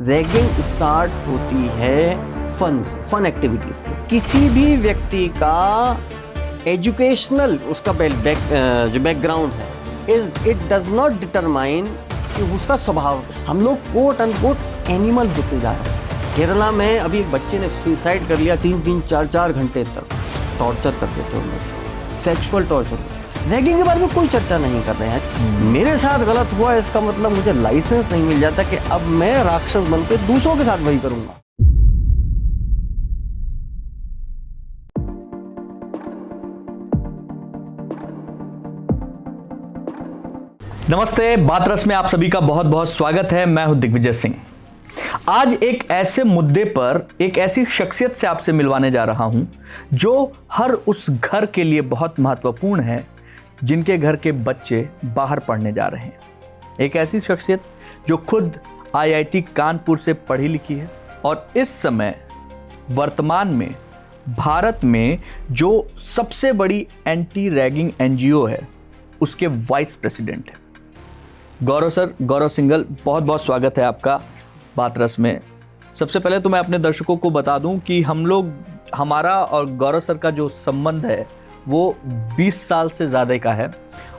Ragging start होती है fun activities से। किसी भी व्यक्ति का एजुकेशनल उसका जो बैकग्राउंड है इट डज नॉट डिटरमाइन कि उसका स्वभाव। हम लोग कोट अनकोट एनिमल होते जा रहे हैं। केरला में अभी एक बच्चे ने सुसाइड कर लिया, 3-3, 4-4 घंटे तक टॉर्चर करते थे उन लोग, सेक्सुअल टॉर्चर। रैगिंग के बारे में कोई चर्चा नहीं कर रहे हैं। मेरे साथ गलत हुआ, इसका मतलब मुझे लाइसेंस नहीं मिल जाता कि अब मैं राक्षस बनकर दूसरों के साथ वही करूंगा। नमस्ते, बात रस में आप सभी का बहुत बहुत स्वागत है। मैं हूं दिग्विजय सिंह। आज एक ऐसे मुद्दे पर एक ऐसी शख्सियत से आपसे मिलवाने जा रहा हूं जो हर उस घर के लिए बहुत महत्वपूर्ण है जिनके घर के बच्चे बाहर पढ़ने जा रहे हैं। एक ऐसी शख्सियत जो खुद IIT कानपुर से पढ़ी लिखी है और इस समय वर्तमान में भारत में जो सबसे बड़ी एंटी रैगिंग NGO है उसके वाइस प्रेसिडेंट है। गौरव सर, गौरव सिंघल, बहुत बहुत स्वागत है आपका बात रस में। सबसे पहले तो मैं अपने दर्शकों को बता दूं कि हमारा और गौरव सर का जो संबंध है वो 20 साल से ज़्यादा का है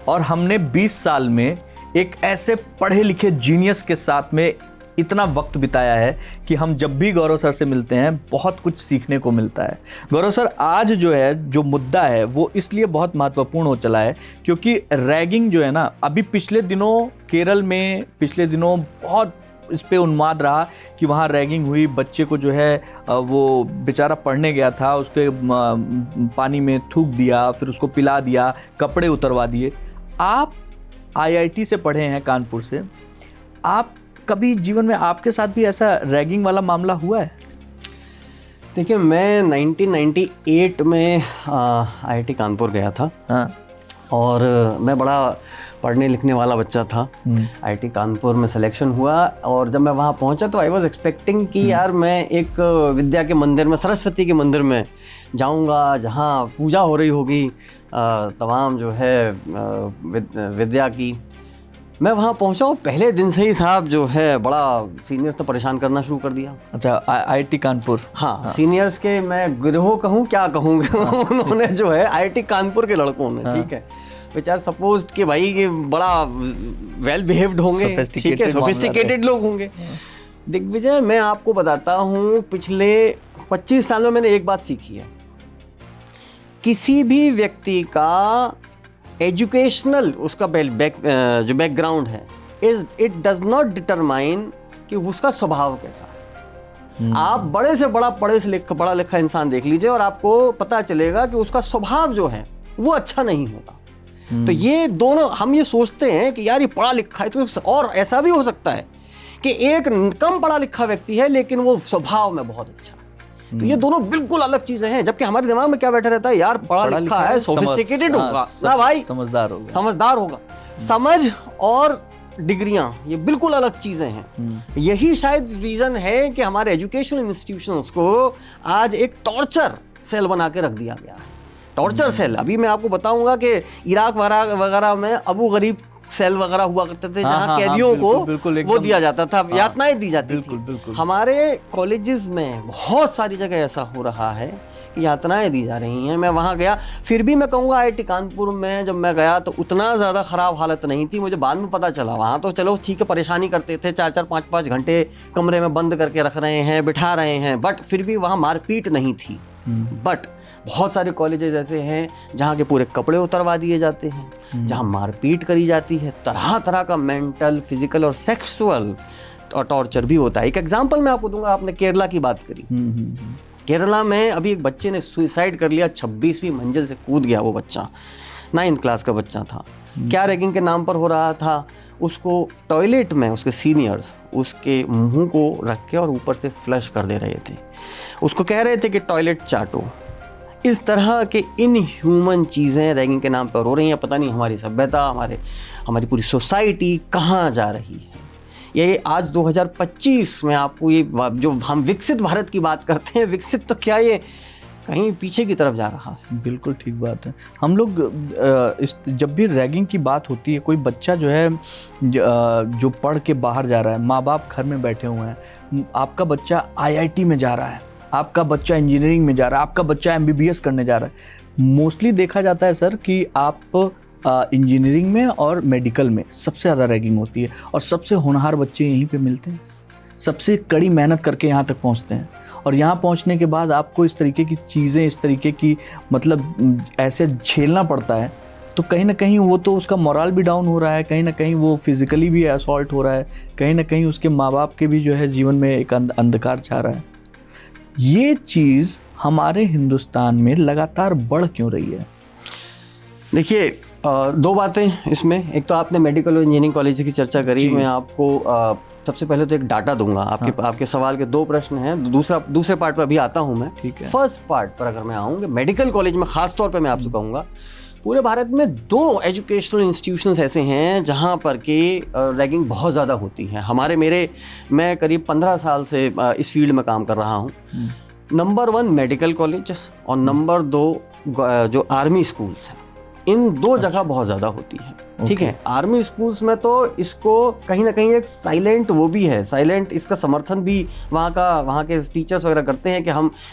और हमने 20 साल में एक ऐसे पढ़े लिखे जीनियस के साथ में इतना वक्त बिताया है कि हम जब भी गौरव सर से मिलते हैं बहुत कुछ सीखने को मिलता है। गौरव सर, आज जो मुद्दा है वो इसलिए बहुत महत्वपूर्ण हो चला है क्योंकि रैगिंग जो है ना, अभी पिछले दिनों केरल में बहुत इस पे उन्माद रहा कि वहाँ रैगिंग हुई। बच्चे को जो है वो बेचारा पढ़ने गया था, उसके पानी में थूक दिया, फिर उसको पिला दिया, कपड़े उतरवा दिए। आप IIT से पढ़े हैं कानपुर से, आप कभी जीवन में आपके साथ भी ऐसा रैगिंग वाला मामला हुआ है? देखिए, मैं 1998 में IIT कानपुर गया था। हाँ। और मैं बड़ा पढ़ने लिखने वाला बच्चा था। IIT कानपुर में सिलेक्शन हुआ और जब मैं वहाँ पहुँचा तो आई वॉज एक्सपेक्टिंग कि यार मैं एक विद्या के मंदिर में, सरस्वती के मंदिर में जाऊँगा जहाँ पूजा हो रही होगी तमाम जो है विद्या की। मैं वहाँ पहुँचा और पहले दिन से ही साहब जो है बड़ा सीनियर्स ने परेशान करना शुरू कर दिया। अच्छा, IIT कानपुर। हाँ, सीनियर्स के मैं गिरोह कहूँ क्या कहूँ उन्होंने जो है IIT कानपुर के लड़कों ने, ठीक है, बेचार सपोज कि भाई ये बड़ा वेल बिहेव्ड होंगे, ठीक है, सोफिस्टिकेटेड लोग होंगे। दिग्विजय, मैं आपको बताता हूँ पिछले 25 सालों में मैंने एक बात सीखी है, किसी भी व्यक्ति का एजुकेशनल उसका जो बैकग्राउंड है इट डज नॉट डिटरमाइन कि उसका स्वभाव कैसा है। आप बड़े से बड़ा पढ़ा लिखा इंसान देख लीजिए और आपको पता चलेगा कि उसका स्वभाव जो है वो अच्छा नहीं होगा। तो ये दोनों, हम ये सोचते हैं कि यार ये पढ़ा लिखा है तो, और ऐसा भी हो सकता है कि एक कम पढ़ा लिखा व्यक्ति है लेकिन वो स्वभाव में बहुत अच्छा है। तो ये दोनों बिल्कुल अलग चीजें हैं। जबिकि हमारे दिमाग में क्या बैठा रहता है, यार पढ़ा लिखा है, सोफिस्टिकेटेड होगा ना भाई, समझदार होगा। समझ और डिग्रियां ये बिल्कुल अलग चीजें हैं। यही शायद रीजन है कि हमारे एजुकेशनल इंस्टीट्यूशंस को आज एक टॉर्चर सेल बना के रख दिया गया है। टॉर्चर सेल, अभी मैं आपको बताऊंगा कि इराक वगैरह में अबू गरीब सेल वगैरह हुआ करते थे जहां कैदियों को वो दिया जाता था, यातनाएं दी जाती थी। हमारे कॉलेजेस में बहुत सारी जगह ऐसा हो रहा है कि यातनाएं दी जा रही हैं। मैं वहां गया, फिर भी मैं कहूँगा IIT कानपुर में जब मैं गया तो उतना ज़्यादा ख़राब हालत नहीं थी। मुझे बाद में पता चला वहाँ तो चलो ठीक है, परेशानी करते थे, 4-4, 5-5 घंटे कमरे में बंद करके रख रहे हैं, बिठा रहे हैं, बट फिर भी वहाँ मारपीट नहीं थी। बट बहुत सारे कॉलेजेस ऐसे हैं जहाँ के पूरे कपड़े उतरवा दिए जाते हैं, जहाँ मारपीट करी जाती है, तरह तरह का मेंटल, फिजिकल और सेक्सुअल टॉर्चर भी होता है। एक एग्जांपल मैं आपको दूंगा, आपने केरला की बात करी। केरला में अभी एक बच्चे ने सुसाइड कर लिया, 26वीं मंजिल से कूद गया वो बच्चा, 9th क्लास का बच्चा था। क्या रैगिंग के नाम पर हो रहा था, उसको टॉयलेट में उसके सीनियर्स उसके मुंह को रख के और ऊपर से फ्लश कर दे रहे थे, उसको कह रहे थे कि टॉयलेट चाटो। इस तरह के इनह्यूमन चीज़ें रैगिंग के नाम पर हो रही हैं। पता नहीं हमारी सभ्यता, हमारी पूरी सोसाइटी कहाँ जा रही है। ये आज 2025 में आपको ये जो हम विकसित भारत की बात करते हैं, विकसित तो क्या, ये कहीं पीछे की तरफ जा रहा है। बिल्कुल ठीक बात है। हम लोग जब भी रैगिंग की बात होती है, कोई बच्चा जो है जो पढ़ के बाहर जा रहा है, माँ बाप घर में बैठे हुए हैं, आपका बच्चा IIT में जा रहा है, आपका बच्चा इंजीनियरिंग में जा रहा है, आपका बच्चा MBBS करने जा रहा है, मोस्टली देखा जाता है सर कि आप इंजीनियरिंग में और मेडिकल में सबसे ज़्यादा रैगिंग होती है, और सबसे होनहार बच्चे यहीं पे मिलते हैं, सबसे कड़ी मेहनत करके यहाँ तक पहुँचते हैं, और यहाँ पहुँचने के बाद आपको इस तरीके की चीज़ें, इस तरीके की मतलब ऐसे झेलना पड़ता है, तो कहीं ना कहीं वो तो उसका मोरल भी डाउन हो रहा है, कहीं ना कहीं वो फिज़िकली भी असॉल्ट हो रहा है, कहीं ना कहीं उसके माँ बाप के भी जो है जीवन में एक अंधकार छा रहा है। ये चीज़ हमारे हिंदुस्तान में लगातार बढ़ क्यों रही है? देखिए, दो बातें इसमें। एक तो आपने मेडिकल और इंजीनियरिंग कॉलेज की चर्चा करी, मैं आपको सबसे पहले तो एक डाटा दूंगा। आपके सवाल के दो प्रश्न हैं, दूसरे पार्ट पर अभी आता हूं मैं। ठीक है। फर्स्ट पार्ट पर अगर मैं आऊँगा, मेडिकल कॉलेज में खास तौर पर मैं आपसे कहूँगा, पूरे भारत में 2 एजुकेशनल इंस्टीट्यूशंस ऐसे हैं जहाँ पर कि रैगिंग बहुत ज़्यादा होती है। मैं करीब 15 साल से इस फील्ड में काम कर रहा हूँ। नंबर 1 मेडिकल कॉलेज और नंबर 2 जो आर्मी स्कूल्स हैं, इन 2 जगह बहुत ज़्यादा होती है। ठीक है। आर्मी स्कूल्स में तो इसको कहीं ना कहीं एक साइलेंट वो भी है, साइलेंट इसका समर्थन भी वहाँ के टीचर्स वगैरह करते हैं कि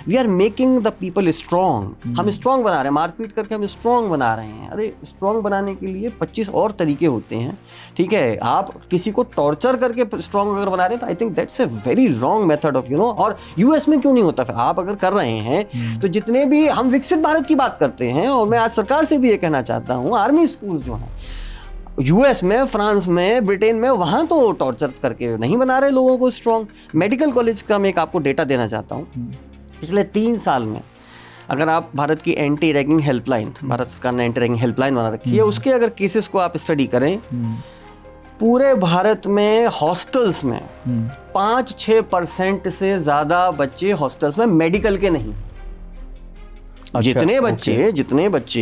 we are making the people strong, हम स्ट्रॉन्ग बना रहे हैं, मारपीट करके हम स्ट्रॉन्ग बना रहे हैं। अरे स्ट्रॉन्ग बनाने के लिए 25 और तरीके होते हैं। ठीक है, आप किसी को टॉर्चर करके स्ट्रॉन्ग अगर बना रहे हैं तो I think that's a very wrong method of और US में क्यों नहीं होता? फिर आप अगर कर रहे हैं तो जितने भी हम विकसित भारत की बात करते हैं, और मैं आज सरकार से भी ये कहना चाहता हूँ, आर्मी स्कूल जो हैं US में, फ्रांस में, ब्रिटेन में, वहाँ तो टॉर्चर करके नहीं बना रहे लोगों को स्ट्रॉन्ग। मेडिकल कॉलेज का मैं एक आपको डेटा देना चाहता हूँ। पिछले 3 साल में अगर आप भारत की एंटी रैगिंग हेल्पलाइन, भारत सरकार ने एंटी रैगिंग हेल्पलाइन बना रखी है, उसके अगर केसेस को आप स्टडी करें, पूरे भारत में हॉस्टल्स में 5-6% से ज़्यादा बच्चे हॉस्टल्स में मेडिकल के नहीं। जितने बच्चे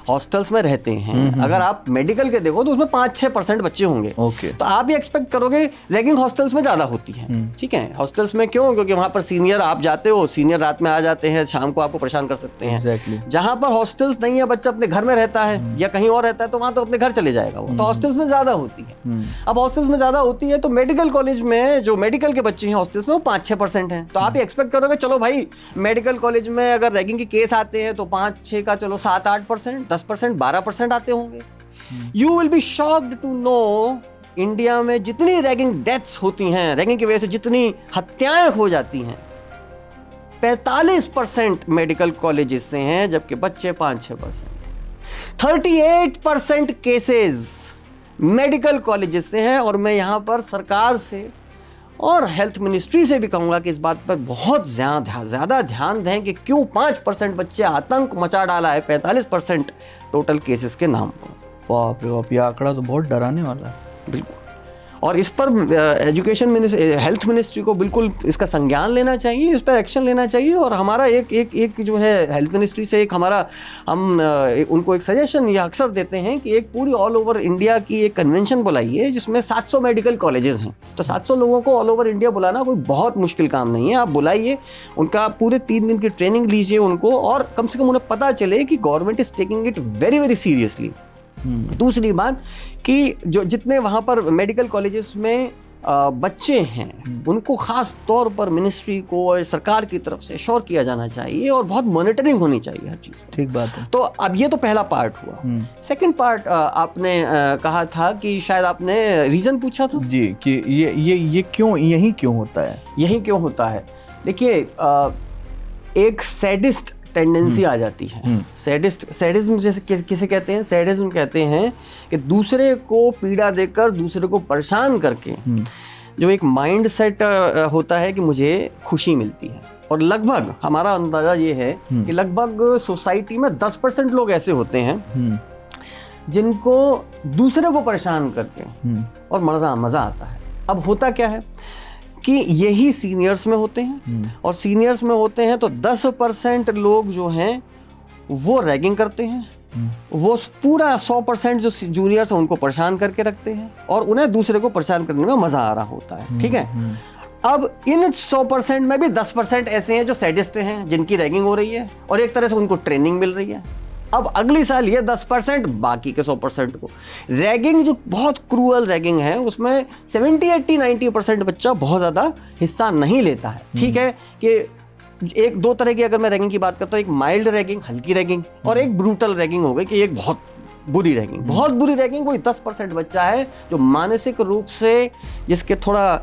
हॉस्टल्स में रहते हैं, अगर आप मेडिकल के देखो तो उसमें 5-6% बच्चे होंगे। तो आप ये एक्सपेक्ट करोगे रैगिंग हॉस्टल्स में ज्यादा होती है। ठीक है, हॉस्टल्स में क्यों? क्योंकि वहां पर सीनियर आप जाते हो, सीनियर रात में आ जाते हैं, शाम को आपको परेशान कर सकते हैं। जहां पर हॉस्टल्स नहीं है, बच्चा अपने घर में रहता है या कहीं और रहता है, तो वहां तो अपने घर चले जाएगा वो। तो हॉस्टल्स में ज्यादा होती है। अब हॉस्टल्स में ज्यादा होती है तो मेडिकल कॉलेज में जो मेडिकल के बच्चे हैं हॉस्टल्स में, वो 5-6% है। तो आप ये एक्सपेक्ट करोगे चलो भाई मेडिकल कॉलेज में अगर रैगिंग के केस आते हैं तो 5-6 का चलो 7-8%, 10%, 12% आते होंगे। You will be shocked to know, India में जितनी रैगिंग डेथ्स होती हैं, रैगिंग की वजह से जितनी हत्याएं हो जाती हैं, 45% मेडिकल कॉलेजेस से हैं, जबकि बच्चे 5-6%। 38% केसेस मेडिकल कॉलेजेस से हैं। और मैं यहां पर सरकार से और हेल्थ मिनिस्ट्री से भी कहूँगा कि इस बात पर बहुत ज़्यादा ध्यान दें कि क्यों 5% बच्चे आतंक मचा डाला है 45% टोटल केसेस के नाम पर। बाप रे बाप, ये आंकड़ा तो बहुत डराने वाला है। बिल्कुल। और इस पर हेल्थ मिनिस्ट्री को बिल्कुल इसका संज्ञान लेना चाहिए, इस पर एक्शन लेना चाहिए। और हमारा एक जो है हेल्थ मिनिस्ट्री से हम उनको एक सजेशन ये अक्सर देते हैं कि एक पूरी ऑल ओवर इंडिया की एक कन्वेंशन बुलाइए जिसमें 700 मेडिकल कॉलेजेस हैं। तो 700 लोगों को ऑल ओवर इंडिया बुलाना कोई बहुत मुश्किल काम नहीं है। आप बुलाइए, उनका पूरे 3 दिन की ट्रेनिंग लीजिए उनको, और कम से कम उन्हें पता चले कि government is taking it very very seriously. दूसरी बात कि जो जितने वहाँ पर मेडिकल कॉलेजेस में बच्चे हैं, उनको खास तौर पर मिनिस्ट्री को और सरकार की तरफ से श्योर किया जाना चाहिए और बहुत मॉनिटरिंग होनी चाहिए हर चीज़ पर। ठीक बात है। तो अब ये तो पहला पार्ट हुआ। सेकंड पार्ट आपने कहा था कि शायद आपने रीज़न पूछा था जी कि ये क्यों, यही क्यों होता है, यही क्यों होता है। देखिए, एक सैडिस्ट टेंडेंसी आ जाती है। सैडिज्म जैसे किसे कहते हैं? सैडिज्म कहते हैं कि दूसरे को पीड़ा देकर, दूसरे को परेशान करके जो एक माइंड सेट होता है कि मुझे खुशी मिलती है। और लगभग हमारा अंदाजा ये है कि लगभग सोसाइटी में 10% लोग ऐसे होते हैं जिनको दूसरे को परेशान करके और मज़ा आता है। अब होता क्या है कि यही सीनियर्स में होते हैं, और सीनियर्स में होते हैं तो 10% लोग जो हैं वो रैगिंग करते हैं, वो पूरा 100% जो जूनियर्स हैं उनको परेशान करके रखते हैं और उन्हें दूसरे को परेशान करने में मज़ा आ रहा होता है। ठीक है, अब इन 100% में भी 10% ऐसे हैं जो सैडिस्ट हैं, जिनकी रैगिंग हो रही है और एक तरह से उनको ट्रेनिंग मिल रही है। अब अगली साल ये 10%, बाकी के 100% को रैगिंग, जो बहुत क्रूअल रैगिंग है, उसमें 70, 80, 90% बच्चा बहुत ज़्यादा हिस्सा नहीं लेता है। ठीक है कि एक दो तरह की अगर मैं रैगिंग की बात करता हूँ, एक माइल्ड रैगिंग, हल्की रैगिंग, और एक ब्रूटल रैगिंग हो गई कि एक बहुत बुरी रैगिंग। बहुत बुरी रैगिंग कोई 10% बच्चा है जो मानसिक रूप से जिसके थोड़ा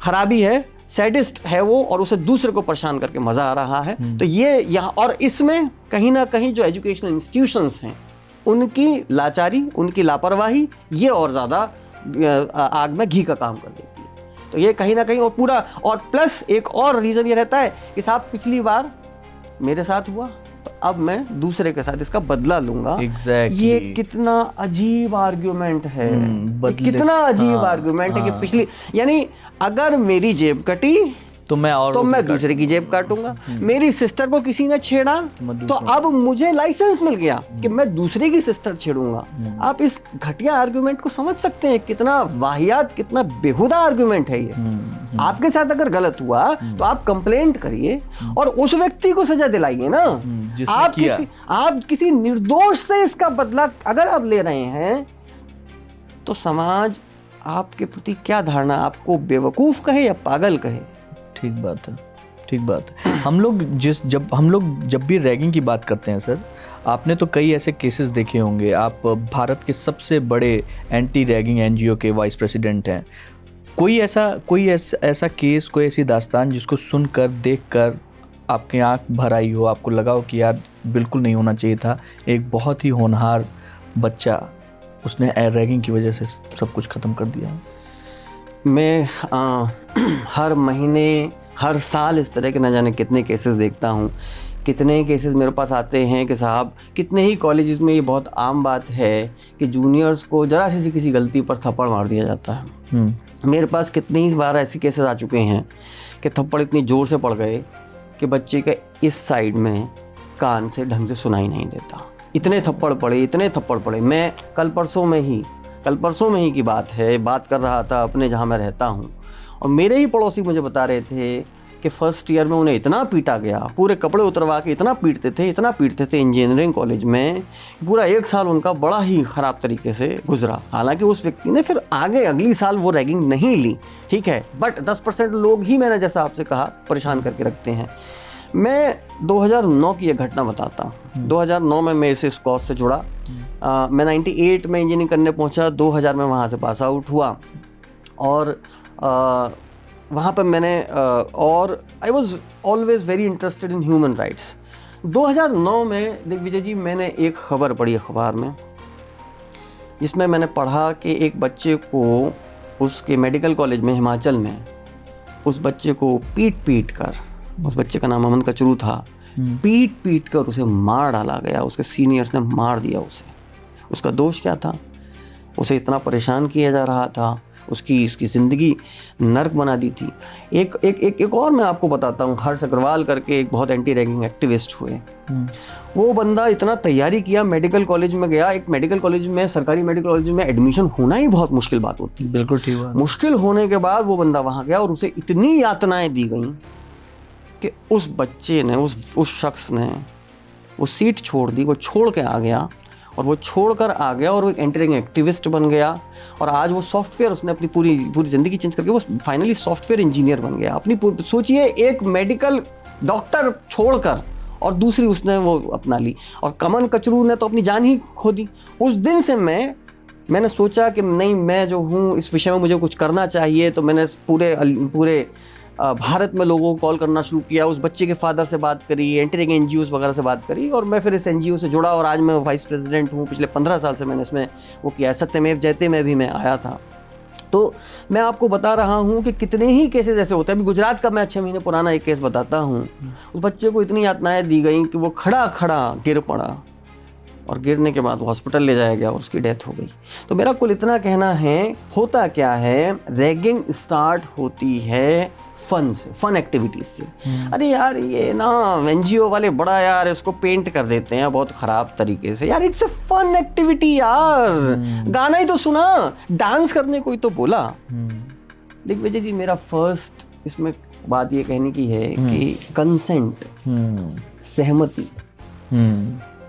खराबी है, सैडिस्ट है वो, और उसे दूसरे को परेशान करके मजा आ रहा है। तो ये यहाँ, और इसमें कहीं ना कहीं जो एजुकेशनल इंस्टीट्यूशंस हैं उनकी लाचारी, उनकी लापरवाही, ये और ज़्यादा आग में घी का काम कर देती है। तो ये कहीं ना कहीं और पूरा, और प्लस एक और रीज़न ये रहता है कि साहब पिछली बार मेरे साथ हुआ तो अब मैं दूसरे के साथ इसका बदला लूंगा। Exactly. ये कितना अजीब आर्ग्यूमेंट है, कितना अजीब आर्ग्यूमेंट है कि पिछली, यानी अगर मेरी जेब कटी तो मैं दूसरे की जेब काटूंगा। मेरी सिस्टर को किसी ने छेड़ा तो अब मुझे लाइसेंस मिल गया कि मैं दूसरे की सिस्टर छेड़ूंगा। आप इस घटिया आर्गुमेंट को समझ सकते हैं, कितना वाहियात, कितना बेहुदा आर्गुमेंट है ये। आपके साथ अगर गलत हुआ तो आप कंप्लेंट करिए और उस व्यक्ति को सजा दिलाइए ना। आप किसी निर्दोष से इसका बदला अगर आप ले रहे हैं तो समाज आपके प्रति क्या धारणा, आपको बेवकूफ कहे या पागल कहे। ठीक बात है, ठीक बात है। हम लोग जब भी रैगिंग की बात करते हैं सर, आपने तो कई ऐसे केसेस देखे होंगे। आप भारत के सबसे बड़े एंटी रैगिंग एनजीओ के वाइस प्रेसिडेंट हैं। कोई ऐसा केस, कोई ऐसी दास्तान जिसको सुनकर, देखकर आपकी आंख भर आई हो, आपको लगा हो कि यार बिल्कुल नहीं होना चाहिए था, एक बहुत ही होनहार बच्चा, उसने रैगिंग की वजह से सब कुछ ख़त्म कर दिया? मैं हर महीने, हर साल इस तरह के न जाने कितने केसेस देखता हूँ। कितने केसेस मेरे पास आते हैं कि साहब कितने ही कॉलेजेस में ये बहुत आम बात है कि जूनियर्स को ज़रा सी किसी गलती पर थप्पड़ मार दिया जाता है। मेरे पास कितनी ही बार ऐसे केसेस आ चुके हैं कि थप्पड़ इतनी ज़ोर से पड़ गए कि बच्चे के इस साइड में कान से ढंग से सुनाई नहीं देता। इतने थप्पड़ पड़े। मैं कल परसों में ही की बात कर रहा था अपने जहाँ मैं रहता हूँ, और मेरे ही पड़ोसी मुझे बता रहे थे कि फर्स्ट ईयर में उन्हें इतना पीटा गया, पूरे कपड़े उतरवा के इतना पीटते थे इंजीनियरिंग कॉलेज में, पूरा एक साल उनका बड़ा ही ख़राब तरीके से गुजरा। हालांकि उस व्यक्ति ने फिर आगे अगली साल वो रैगिंग नहीं ली, ठीक है, बट 10% लोग ही, मैंने जैसा आपसे कहा, परेशान करके रखते हैं। मैं 2009 की एक घटना बताता हूँ। 2009 में मैं इस कोर्स से जुड़ा। मैं 98 में इंजीनियरिंग करने पहुँचा, 2000 में वहाँ से पास आउट हुआ, और वहाँ पर मैंने और I was always very interested in human rights. 2009 में दिग्विजय जी मैंने एक खबर पढ़ी अखबार में, जिसमें मैंने पढ़ा कि एक बच्चे को उसके मेडिकल कॉलेज में हिमाचल में उस बच्चे को पीट कर, उस बच्चे का नाम अमन कचरू था, पीट कर उसे मार डाला गया। उसके सीनियर्स ने मार दिया उसे। उसका दोष क्या था? उसे इतना परेशान किया जा रहा था, उसकी ज़िंदगी नर्क बना दी थी। एक और मैं आपको बताता हूँ, हर्ष अग्रवाल करके एक बहुत एंटी रैगिंग एक्टिविस्ट हुए। वो बंदा इतना तैयारी किया, मेडिकल कॉलेज में गया। एक मेडिकल कॉलेज में, सरकारी मेडिकल कॉलेज में एडमिशन होना ही बहुत मुश्किल बात होती है। बिल्कुल ठीक है। मुश्किल होने के बाद वो बंदा वहाँ गया और उसे इतनी यातनाएं दी गई कि उस बच्चे ने, उस शख्स ने वो सीट छोड़ दी, वो छोड़ के आ गया, और वो छोड़कर आ गया और वो एक एंटी रैगिंग एक्टिविस्ट बन गया। और आज वो सॉफ्टवेयर, उसने अपनी पूरी ज़िंदगी चेंज करके वो फाइनली सॉफ्टवेयर इंजीनियर बन गया। सोचिए, एक मेडिकल डॉक्टर छोड़कर और दूसरी उसने वो अपना ली। और अमन कचरू ने तो अपनी जान ही खो दी। उस दिन से मैंने सोचा कि नहीं, मैं जो हूँ इस विषय में मुझे कुछ करना चाहिए। तो मैंने पूरे भारत में लोगों को कॉल करना शुरू किया, उस बच्चे के फादर से बात करी, एंटी रैगिंग एनजीओस वगैरह से बात करी, और मैं फिर इस एनजीओ से जुड़ा और आज मैं वाइस प्रेसिडेंट हूँ। पिछले 15 साल से मैंने इसमें वो किया। सत्यमेव जयते में भी मैं आया था। तो मैं आपको बता रहा हूँ कि कितने ही केसेस ऐसे होते हैं। अभी गुजरात का मैं 6 महीने पुराना एक केस बताता हूँ। उस बच्चे को इतनी यातनाएं दी गई कि वो खड़ा गिर पड़ा, और गिरने के बाद हॉस्पिटल ले जाया गया और उसकी डेथ हो गई। तो मेरा कुल इतना कहना है, होता क्या है, रैगिंग स्टार्ट होती है फन एक्टिविटीज से। अरे यार, ये ना एनजीओ वाले बड़ा यार इसको पेंट कर देते हैं बहुत खराब तरीके से। यार इट्स अ फन एक्टिविटी यार। गाना ही तो सुना, डांस करने को ही तो बोला। दिग्विजय जी, मेरा फर्स्ट इसमें बात ये कहने की है कि कंसेंट, सहमति,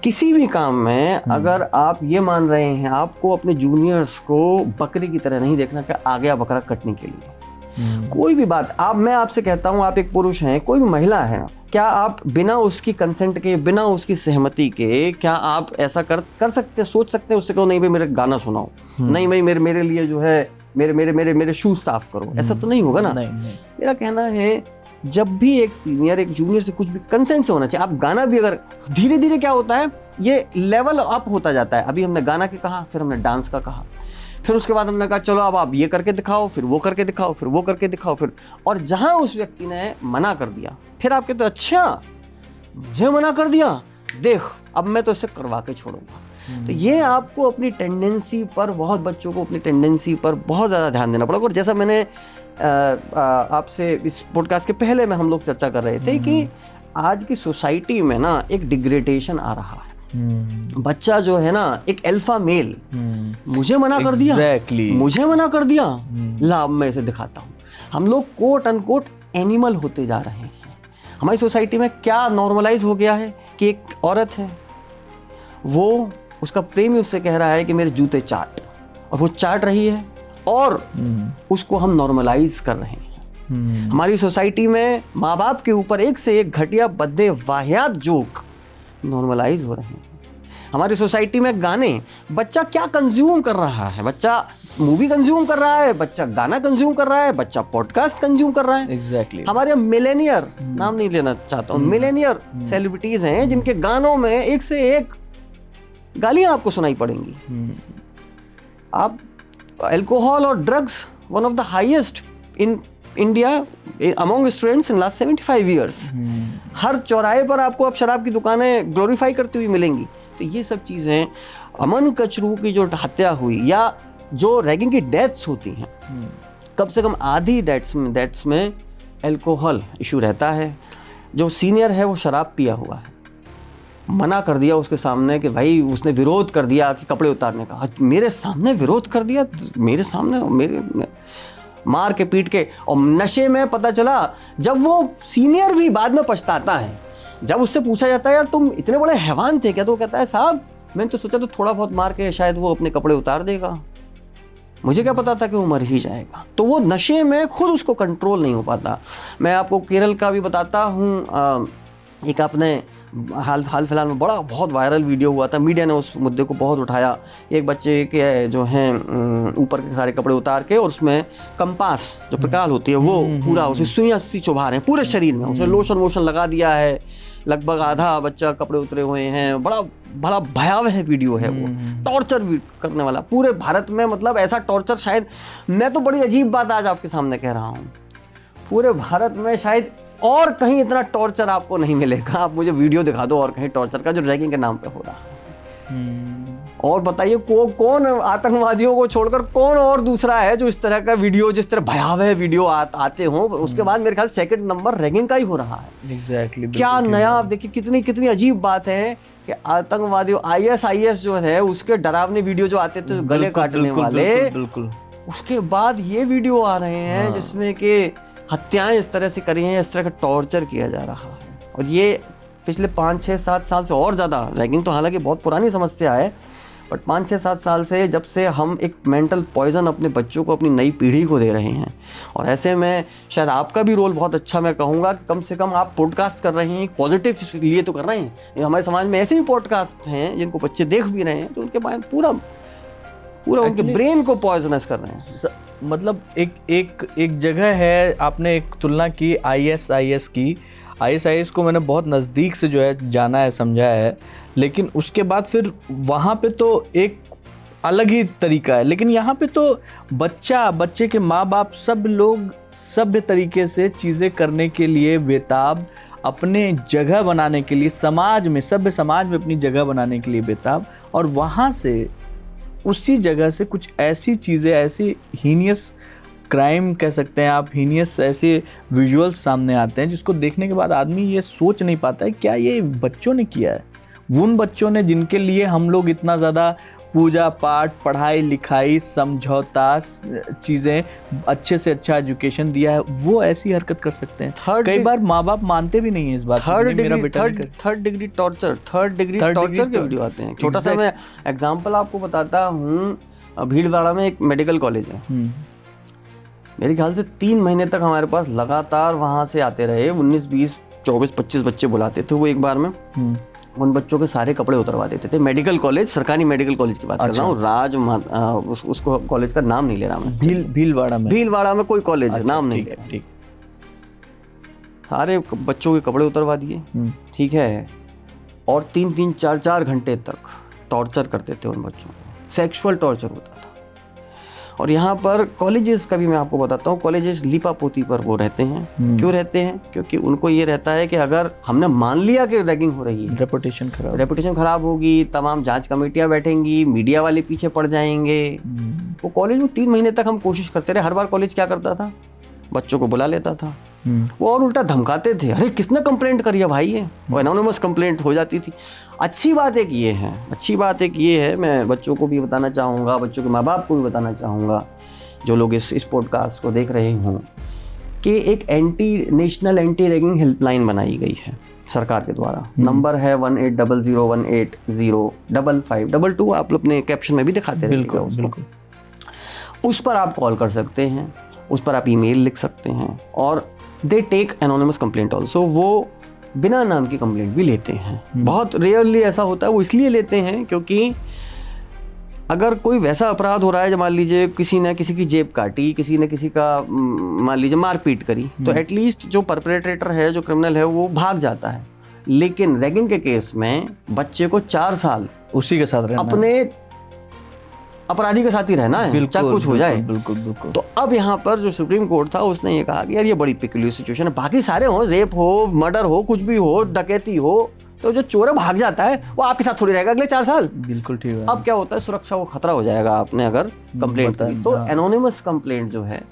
किसी भी काम में अगर आप ये मान रहे हैं, आपको अपने जूनियर्स को बकरी की तरह नहीं देखना कि आ गया बकरा कटने के लिए। कोई भी बात मैं आपसे कहता हूँ, आप एक पुरुष हैं, कोई भी महिला है, क्या आप बिना उसकी कंसेंट के, बिना उसकी सहमति के, क्या आप ऐसा कर सकते, सोच सकते हैं उससे कहो नहीं भाई मेरा गाना सुनाओ, नहीं भाई मेरे लिए जो है मेरे शूज साफ करो, ऐसा तो नहीं होगा ना। नहीं। मेरा कहना है जब भी एक सीनियर एक जूनियर से कुछ भी कंसेंट से होना चाहिए। आप गाना भी अगर धीरे धीरे क्या होता है, ये लेवल अप होता जाता है। अभी हमने गाना के कहा, फिर हमने डांस का कहा, फिर उसके बाद हमने कहा चलो अब आप ये करके दिखाओ, फिर वो करके दिखाओ, फिर वो करके दिखाओ, फिर, और जहां उस व्यक्ति ने मना कर दिया, फिर आप कहते हो अच्छा मुझे मना कर दिया, देख अब मैं तो इसे करवा के छोड़ूंगा। तो ये आपको अपनी टेंडेंसी पर, बहुत बच्चों को अपनी टेंडेंसी पर बहुत ज़्यादा ध्यान देना पड़ेगा। और जैसा मैंने आपसे इस पॉडकास्ट के पहले में हम लोग चर्चा कर रहे थे कि आज की सोसाइटी में ना एक डिग्रेडेशन आ रहा है। बच्चा जो है ना एक अल्फा मेल, मुझे मना कर दिया, मुझे मना कर दिया, ला मैं इसे दिखाता हूँ। हम लोग कोट अनकोट एनिमल होते जा रहे हैं। हमारी सोसाइटी में क्या नॉर्मलाइज हो गया है कि एक औरत है, वो उसका प्रेमी उससे कह रहा है कि मेरे जूते चाट, और वो चाट रही है और उसको हम नॉर्मलाइज कर रहे हैं। हमारी सोसाइटी में माँ बाप के ऊपर एक से एक घटिया बद्दे वाहियात जोक नॉर्मलाइज हो रहे हैं। हमारी सोसाइटी में गाने, बच्चा क्या कंज्यूम कर रहा है, बच्चा मूवी कंज्यूम कर रहा है, बच्चा गाना कंज्यूम कर रहा है, बच्चा पॉडकास्ट कंज्यूम कर रहा है। एग्जैक्टली। हमारे मिलेनियर, नाम नहीं लेना चाहता हूँ, मिलेनियर सेलिब्रिटीज हैं जिनके गानों में एक से एक गालियां आपको सुनाई पड़ेंगी। आप अल्कोहल और drugs, one of the highest in India among students in last 75 years. हर चौराहे पर आपको अब शराब की दुकानें ग्लोरीफाई करती हुई मिलेंगी। तो ये सब चीज़ें, अमन कचरू की जो हत्या हुई या जो रैगिंग की डेथ्स होती हैं, कम से कम आधी डेथ्स में अल्कोहल इशू रहता है। जो सीनियर है वो शराब पिया हुआ है, मना कर दिया उसके सामने कि भाई, उसने विरोध कर दिया कि कपड़े उतारने का, मेरे सामने विरोध कर दिया, मेरे सामने मेरे मार के पीट के, और नशे में पता चला। जब वो सीनियर भी बाद में पछताता है, जब उससे पूछा जाता है यार तुम इतने बड़े हैवान थे क्या, तो कहता है साहब मैंने तो सोचा तो थोड़ा बहुत मार के शायद वो अपने कपड़े उतार देगा, मुझे क्या पता था कि वो मर ही जाएगा। तो वो नशे में खुद उसको कंट्रोल नहीं हो पाता। मैं आपको केरल का भी बताता हूँ। एक आपने हाल फिलहाल में बहुत वायरल वीडियो हुआ था, मीडिया ने उस मुद्दे को बहुत उठाया। एक बच्चे के जो हैं ऊपर के सारे कपड़े उतार के, और उसमें कंपास जो प्रकाल होती है वो पूरा उसे सुइयां सी चुभा रहे हैं पूरे शरीर में, उसे लोशन वोशन लगा दिया है, लगभग आधा बच्चा कपड़े उतरे हुए हैं। बड़ा भयावह वीडियो है वो, टॉर्चर करने वाला पूरे भारत में। मतलब ऐसा टॉर्चर शायद, मैं तो बड़ी अजीब बात आज आपके सामने कह रहा हूँ, पूरे भारत में शायद और कहीं इतना टॉर्चर आपको नहीं मिलेगा। आप मुझे वीडियो दिखा दो और कहीं टॉर्चर का जो रैगिंग के नाम पे हो रहा है। और बताइए कौन आतंकवादियों को छोड़कर कौन और दूसरा है जो इस तरह का वीडियो, जिस तरह भयावह वीडियो आते हों, उसके बाद मेरे ख्याल सेकंड नंबर रैगिंग का ही हो रहा है। एग्जैक्टली। क्या नया, आप देखिए कितनी अजीब बात है कि आतंकवादियों, IS जो है उसके डरावने वीडियो जो आते थे गले काटने वाले, बिल्कुल, उसके बाद ये वीडियो आ रहे हैं जिसमें कि हत्याएं इस तरह से करी हैं, इस तरह का टॉर्चर किया जा रहा है। और ये पिछले 5, 6, 7 साल से और ज़्यादा, रैगिंग तो हालांकि बहुत पुरानी समस्या है, बट 5, 6, 7 साल से जब से हम एक मेंटल पॉइजन अपने बच्चों को, अपनी नई पीढ़ी को दे रहे हैं। और ऐसे में शायद आपका भी रोल बहुत अच्छा, मैं कहूँगा कि कम से कम आप पॉडकास्ट कर रहे हैं, पॉजिटिव लिए तो कर रहे हैं। हमारे समाज में ऐसे भी पॉडकास्ट हैं जिनको बच्चे देख भी रहे हैं, तो उनके बारे में पूरा उनके ब्रेन को पॉइजनस कर रहे हैं। मतलब एक जगह है, आपने एक तुलना की IS की। IS को मैंने बहुत नज़दीक से जो है जाना है, समझा है, लेकिन उसके बाद फिर वहाँ पे तो एक अलग ही तरीका है। लेकिन यहाँ पे तो बच्चे के माँ बाप सब लोग सभ्य तरीके से चीज़ें करने के लिए बेताब, अपने जगह बनाने के लिए, समाज में, सभ्य समाज में अपनी जगह बनाने के लिए बेताब। और वहाँ से, उसी जगह से कुछ ऐसी चीज़ें, ऐसी हीनियस क्राइम कह सकते हैं आप, हीनियस ऐसे विजुअल्स सामने आते हैं जिसको देखने के बाद आदमी ये सोच नहीं पाता है क्या ये बच्चों ने किया है। उन बच्चों ने जिनके लिए हम लोग इतना ज़्यादा पूजा पाठ, पढ़ाई लिखाई, समझौता, चीज़ें, अच्छे से अच्छा एजुकेशन दिया है, वो ऐसी हरकत कर सकते हैं। कई बार माँ बाप मानते भी नहीं है इस बात को। थर्ड डिग्री टॉर्चर के वीडियो आते हैं। छोटा सा मैं एग्जांपल आपको बताता हूँ। भीलवाड़ा में एक मेडिकल कॉलेज है, मेरे ख्याल से 3 महीने तक हमारे पास लगातार वहाँ से आते रहे 19, 20, 24, 25 बच्चे बुलाते थे वो एक बार में। उन बच्चों के सारे कपड़े उतरवा देते थे। मेडिकल कॉलेज, सरकारी मेडिकल कॉलेज की बात कर रहा हूँ। उसको कॉलेज का नाम नहीं ले रहा मैं। भीलवाड़ा में कोई कॉलेज है, नाम नहीं ले रहा। ठीक, सारे बच्चों के कपड़े उतरवा दिए, ठीक है, और 3-3, 4-4 घंटे तक टॉर्चर करते थे उन बच्चों को। सेक्सुअल टॉर्चर होता था। और यहाँ पर कॉलेजेस का भी मैं आपको बताता हूँ, कॉलेजेस लीपापोती पर वो रहते हैं। क्यों रहते हैं? क्योंकि उनको ये रहता है कि अगर हमने मान लिया कि रैगिंग हो रही है, रेपुटेशन खराब होगी, तमाम जांच कमेटियाँ बैठेंगी, मीडिया वाले पीछे पड़ जाएंगे। वो कॉलेज में 3 महीने तक हम कोशिश करते रहे। हर बार कॉलेज क्या करता था, बच्चों को बुला लेता था, वो और उल्टा धमकाते थे, अरे किसने कंप्लेंट करी है भाई, है वो एनोनिमस कंप्लेंट हो जाती थी। अच्छी बात एक ये है, मैं बच्चों को भी बताना चाहूँगा, बच्चों के माँ बाप को भी बताना चाहूँगा, जो लोग इस पॉडकास्ट को देख रहे हों, कि एक नेशनल एंटी रैगिंग हेल्पलाइन बनाई गई है सरकार के द्वारा। नंबर है 180018055522। आप अपने कैप्शन में भी दिखाते हैं। बिल्कुल। उस पर आप कॉल कर सकते हैं, उस पर आप ईमेल लिख सकते हैं, और they take anonymous complaint also. वो बिना नाम की कंप्लेंट भी लेते हैं। बहुत रेयरली ऐसा होता है, वो इसलिए लेते हैं क्योंकि अगर कोई वैसा अपराध हो रहा है, जब मान लीजिए किसी ने किसी की जेब काटी, किसी ने किसी का मान लीजिए मारपीट करी, तो एटलीस्ट जो परपेट्रेटर है, जो क्रिमिनल है, वो भाग जाता है। लेकिन रैगिंग के केस में बच्चे को 4 साल उसी के साथ रहना, अपने अपराधी के साथ ही रहना है, चाहे कुछ हो जाए। बिल्कुल। तो अब यहाँ पर जो सुप्रीम कोर्ट था, उसने ये कहा कि यार ये बड़ी पिक्युलियर सिचुएशन है। बाकी सारे हो, रेप हो, मर्डर हो, कुछ भी हो, डकैती हो, तो जो चोर भाग जाता है वो आपके साथ थोड़ी रहेगा अगले 4 साल। बिल्कुल ठीक है। अब क्या होता है, सुरक्षा को खतरा हो जाएगा आपने अगर कंप्लेंट की। तो एनोनिमस कंप्लेंट जो है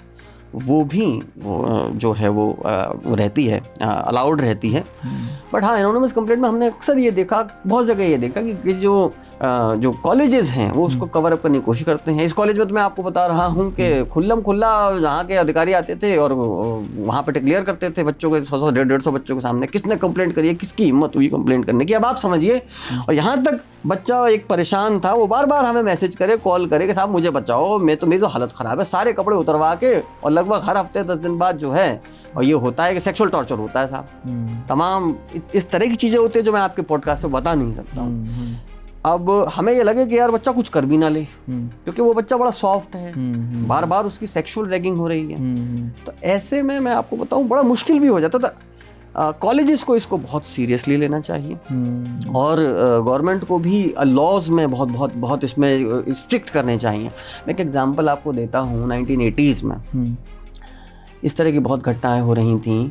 वो भी जो है वो रहती है, अलाउड रहती है। बट हाँ, एनोनिमस कंप्लेंट में हमने अक्सर ये देखा, बहुत जगह ये देखा कि जो कॉलेजेस हैं वो उसको कवर अप करने की कोशिश करते हैं। इस कॉलेज में तो मैं आपको बता रहा हूँ कि खुल्ला जहाँ के अधिकारी आते थे और वहाँ पे डिक्लेयर करते थे बच्चों के 100, 150 बच्चों के सामने, किसने कंप्लेंट करी है, किसकी हिम्मत हुई कंप्लेंट करने की। अब आप समझिए, और यहाँ तक बच्चा एक परेशान था, वो बार बार हमें मैसेज करे, कॉल करे कि साहब मुझे बचाओ, मेरी तो हालत ख़राब है, सारे कपड़े उतरवा के, और लगभग हर हफ्ते 10 दिन बाद जो है, और ये होता है कि सेक्सुअल टॉर्चर होता है साहब। तमाम इस तरह की चीज़ें होती है जो मैं आपके पॉडकास्ट में बता नहीं सकता हूँ। अब हमें ये लगे कि यार बच्चा कुछ कर भी ना ले, क्योंकि वो बच्चा बड़ा सॉफ्ट है, बार बार उसकी सेक्सुअल रैगिंग हो रही है। तो ऐसे में मैं आपको बताऊं बड़ा मुश्किल भी हो जाता था। कॉलेजेस को इसको बहुत सीरियसली लेना चाहिए, और गवर्नमेंट को भी लॉज में बहुत इसमें स्ट्रिक्ट करने चाहिए। मैं एक एग्जांपल आपको देता हूँ। 1980s में इस तरह की बहुत घटनाएं हो रही थीं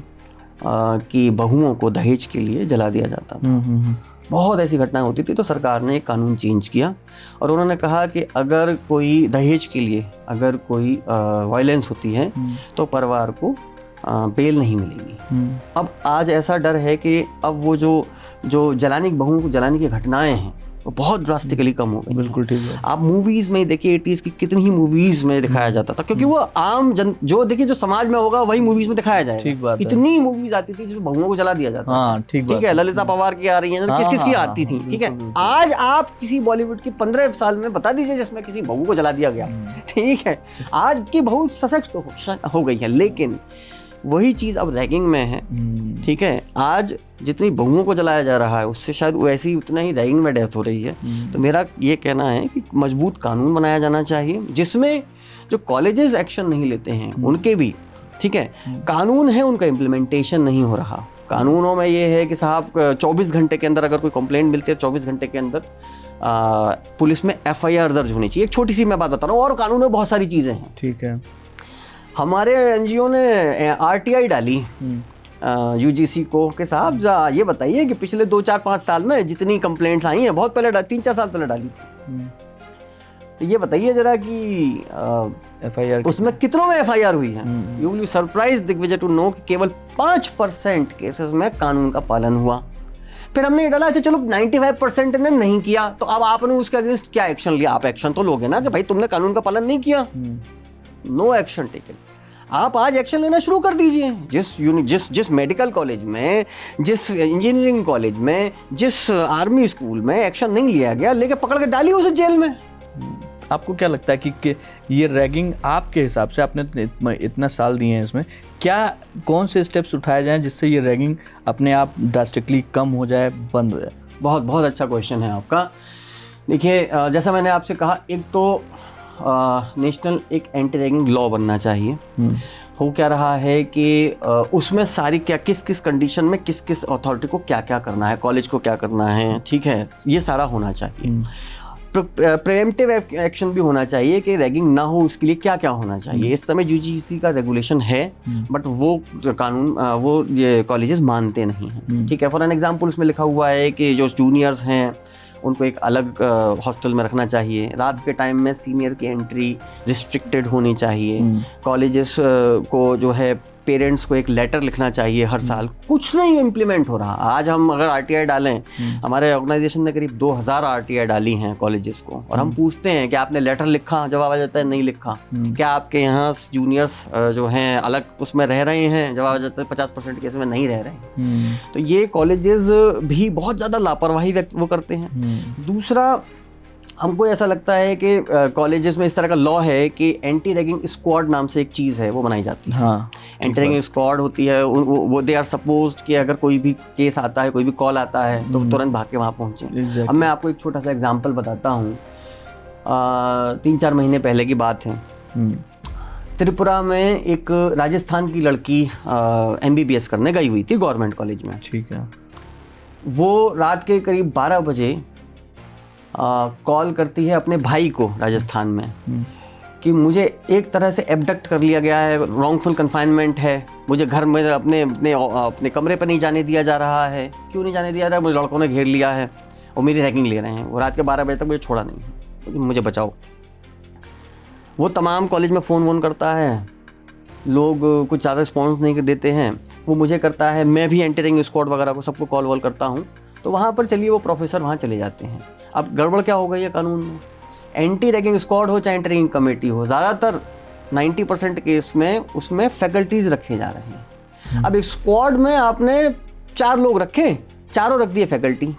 कि बहुओं को दहेज के लिए जला दिया जाता था। बहुत ऐसी घटनाएं होती थी। तो सरकार ने एक कानून चेंज किया, और उन्होंने कहा कि अगर कोई दहेज के लिए अगर कोई वायलेंस होती है तो परिवार को बेल नहीं मिलेगी। अब आज ऐसा डर है कि अब वो जो बहुओं को जलाने की घटनाएं हैं वो बहुत ड्रास्टिकली कम हो गई। बिल्कुल ठीक है। आप मूवीज़ में देखिए, 80s की कितनी ही मूवीज़ में दिखाया जाता था, क्योंकि वो आम जो समाज में होगा वही मूवीज़ में दिखाया जाएगा। ठीक बात है। इतनी मूवीज़ आती थी जिसमें बहुओं को जला दिया जाता था। ठीक है। ललिता पवार की आ रही है, किस की आती थी। ठीक है। आज आप किसी बॉलीवुड की 15 साल में बता दीजिए जिसमें किसी बहू को जला दिया गया। ठीक है। आज की बहू सशक्त तो हो गई है, लेकिन वही चीज़ अब रैगिंग में है। ठीक है। आज जितनी बहुओं को जलाया जा रहा है उससे शायद वैसी उतना ही रैगिंग में डेथ हो रही है। तो मेरा ये कहना है कि मजबूत कानून बनाया जाना चाहिए, जिसमें जो कॉलेजेस एक्शन नहीं लेते हैं उनके भी, ठीक है, कानून है, उनका इम्प्लीमेंटेशन नहीं हो रहा। कानूनों में ये है कि साहब 24 घंटे के अंदर अगर कोई कंप्लेंट मिलती है, 24 घंटे के अंदर पुलिस में FIR दर्ज होनी चाहिए। एक छोटी सी मैं बात बता रहा हूँ, और कानून में बहुत सारी चीज़ें हैं। ठीक है। हमारे NGO ने RTI डाली UGC को कि साहब ये बताइए कि पिछले 2, 4, 5 साल में जितनी कंप्लेंट्स आई हैं, बहुत पहले 3-4 साल पहले डाली थी, तो ये बताइए जरा कि FIR उसमें कितनों में FIR हुई है। You will be surprised Digvijay to know कि केवल 5% केसेस में कानून का पालन हुआ। फिर हमने ये डाला अच्छा चलो 95% ने नहीं किया, तो अब आपने उसके अगेंस्ट क्या एक्शन लिया? आप एक्शन तो लोगे ना कि भाई तुमने कानून का पालन नहीं किया। No action taken. आप आज एक्शन लेना शुरू कर दीजिए। जिस मेडिकल कॉलेज में, जिस इंजीनियरिंग कॉलेज में, जिस आर्मी स्कूल में एक्शन नहीं लिया गया, लेके पकड़ के डालिए उसे जेल में। आपको क्या लगता है कि ये रैगिंग आपके हिसाब से, आपने इतना साल दिए हैं इसमें, क्या कौन से स्टेप्स उठाए जाएं जिससे ये रैगिंग अपने आप ड्रास्टिकली कम हो जाए, बंद हो जाए? बहुत बहुत अच्छा क्वेश्चन है आपका। देखिए जैसा मैंने आपसे कहा, एक तो नेशनल एक एंटी रैगिंग लॉ बनना चाहिए। हो क्या रहा है कि उसमें सारी क्या किस किस कंडीशन में किस किस अथॉरिटी को क्या क्या करना है, कॉलेज को क्या करना है, ठीक है, ये सारा होना चाहिए। प्रिवेंटिव एक्शन भी होना चाहिए कि रैगिंग ना हो, उसके लिए क्या क्या होना चाहिए। इस समय यूजीसी का रेगुलेशन है, बट वो कानून वो ये कॉलेजेस मानते नहीं हैं, ठीक है। फॉर एन एग्जांपल उसमें लिखा हुआ है कि जो जूनियर्स हैं उनको एक अलग हॉस्टल में रखना चाहिए, रात के टाइम में सीनियर की एंट्री रिस्ट्रिक्टेड होनी चाहिए, कॉलेजेस को जो है पेरेंट्स को एक लेटर लिखना चाहिए हर साल। कुछ नहीं इम्प्लीमेंट हो रहा। आज हम अगर आरटीआई डालें, हमारे ऑर्गेनाइजेशन ने करीब 2000 आरटीआई डाली हैं कॉलेजेस को, और हम पूछते हैं कि आपने लेटर लिखा? जवाब आ जाता है नहीं लिखा। क्या आपके यहाँ जूनियर्स जो हैं अलग उसमें रह रहे हैं? जवाब आ जाता है 50% केस में नहीं रह रहे हैं। तो ये कॉलेजेस भी बहुत ज़्यादा लापरवाही वो करते हैं। दूसरा, हमको ऐसा लगता है कि कॉलेजेस में इस तरह का लॉ है कि एंटी रैगिंग स्क्वाड नाम से एक चीज़ है, वो बनाई जाती है। हाँ, एंटी रैगिंग स्क्वाड होती है, वो दे आर सपोज्ड कि अगर कोई भी केस आता है, कोई भी कॉल आता है, तो तुरंत भाग के वहाँ पहुँचे। अब मैं आपको एक छोटा सा एग्जांपल बताता हूँ। 3-4 महीने पहले की बात है। त्रिपुरा में एक राजस्थान की लड़की MBBS करने गई हुई थी गवर्नमेंट कॉलेज में, ठीक है। वो रात के करीब 12 बजे कॉल करती है अपने भाई को राजस्थान में कि मुझे एक तरह से एबडक्ट कर लिया गया है, रॉन्गफुल कन्फाइनमेंट है, मुझे घर में अपने कमरे पर नहीं जाने दिया जा रहा है। क्यों नहीं जाने दिया जा रहा है? मुझे लड़कों ने घेर लिया है और मेरी रैगिंग ले रहे हैं। वो रात के 12 बजे तक मुझे छोड़ा नहीं, मुझे बचाओ। वो तमाम कॉलेज में फ़ोन करता है, लोग कुछ ज़्यादा रिस्पॉन्स नहीं देते हैं। वो मुझे करता है, मैं भी एंटी रैगिंग स्क्वाड वगैरह को सबको कॉल वॉल करता हूँ। तो वहाँ पर चलिए वो प्रोफेसर वहाँ चले जाते हैं। अब गड़बड़ क्या हो गई है कानून में? एंटी रैगिंग स्क्वाड हो चाहे एंटी रैगिंग कमेटी हो, ज़्यादातर 90% केस में उसमें फैकल्टीज़ रखे जा रहे हैं। अब एक स्क्वाड में आपने 4 लोग रखे, चारों रख दिए फैकल्टी।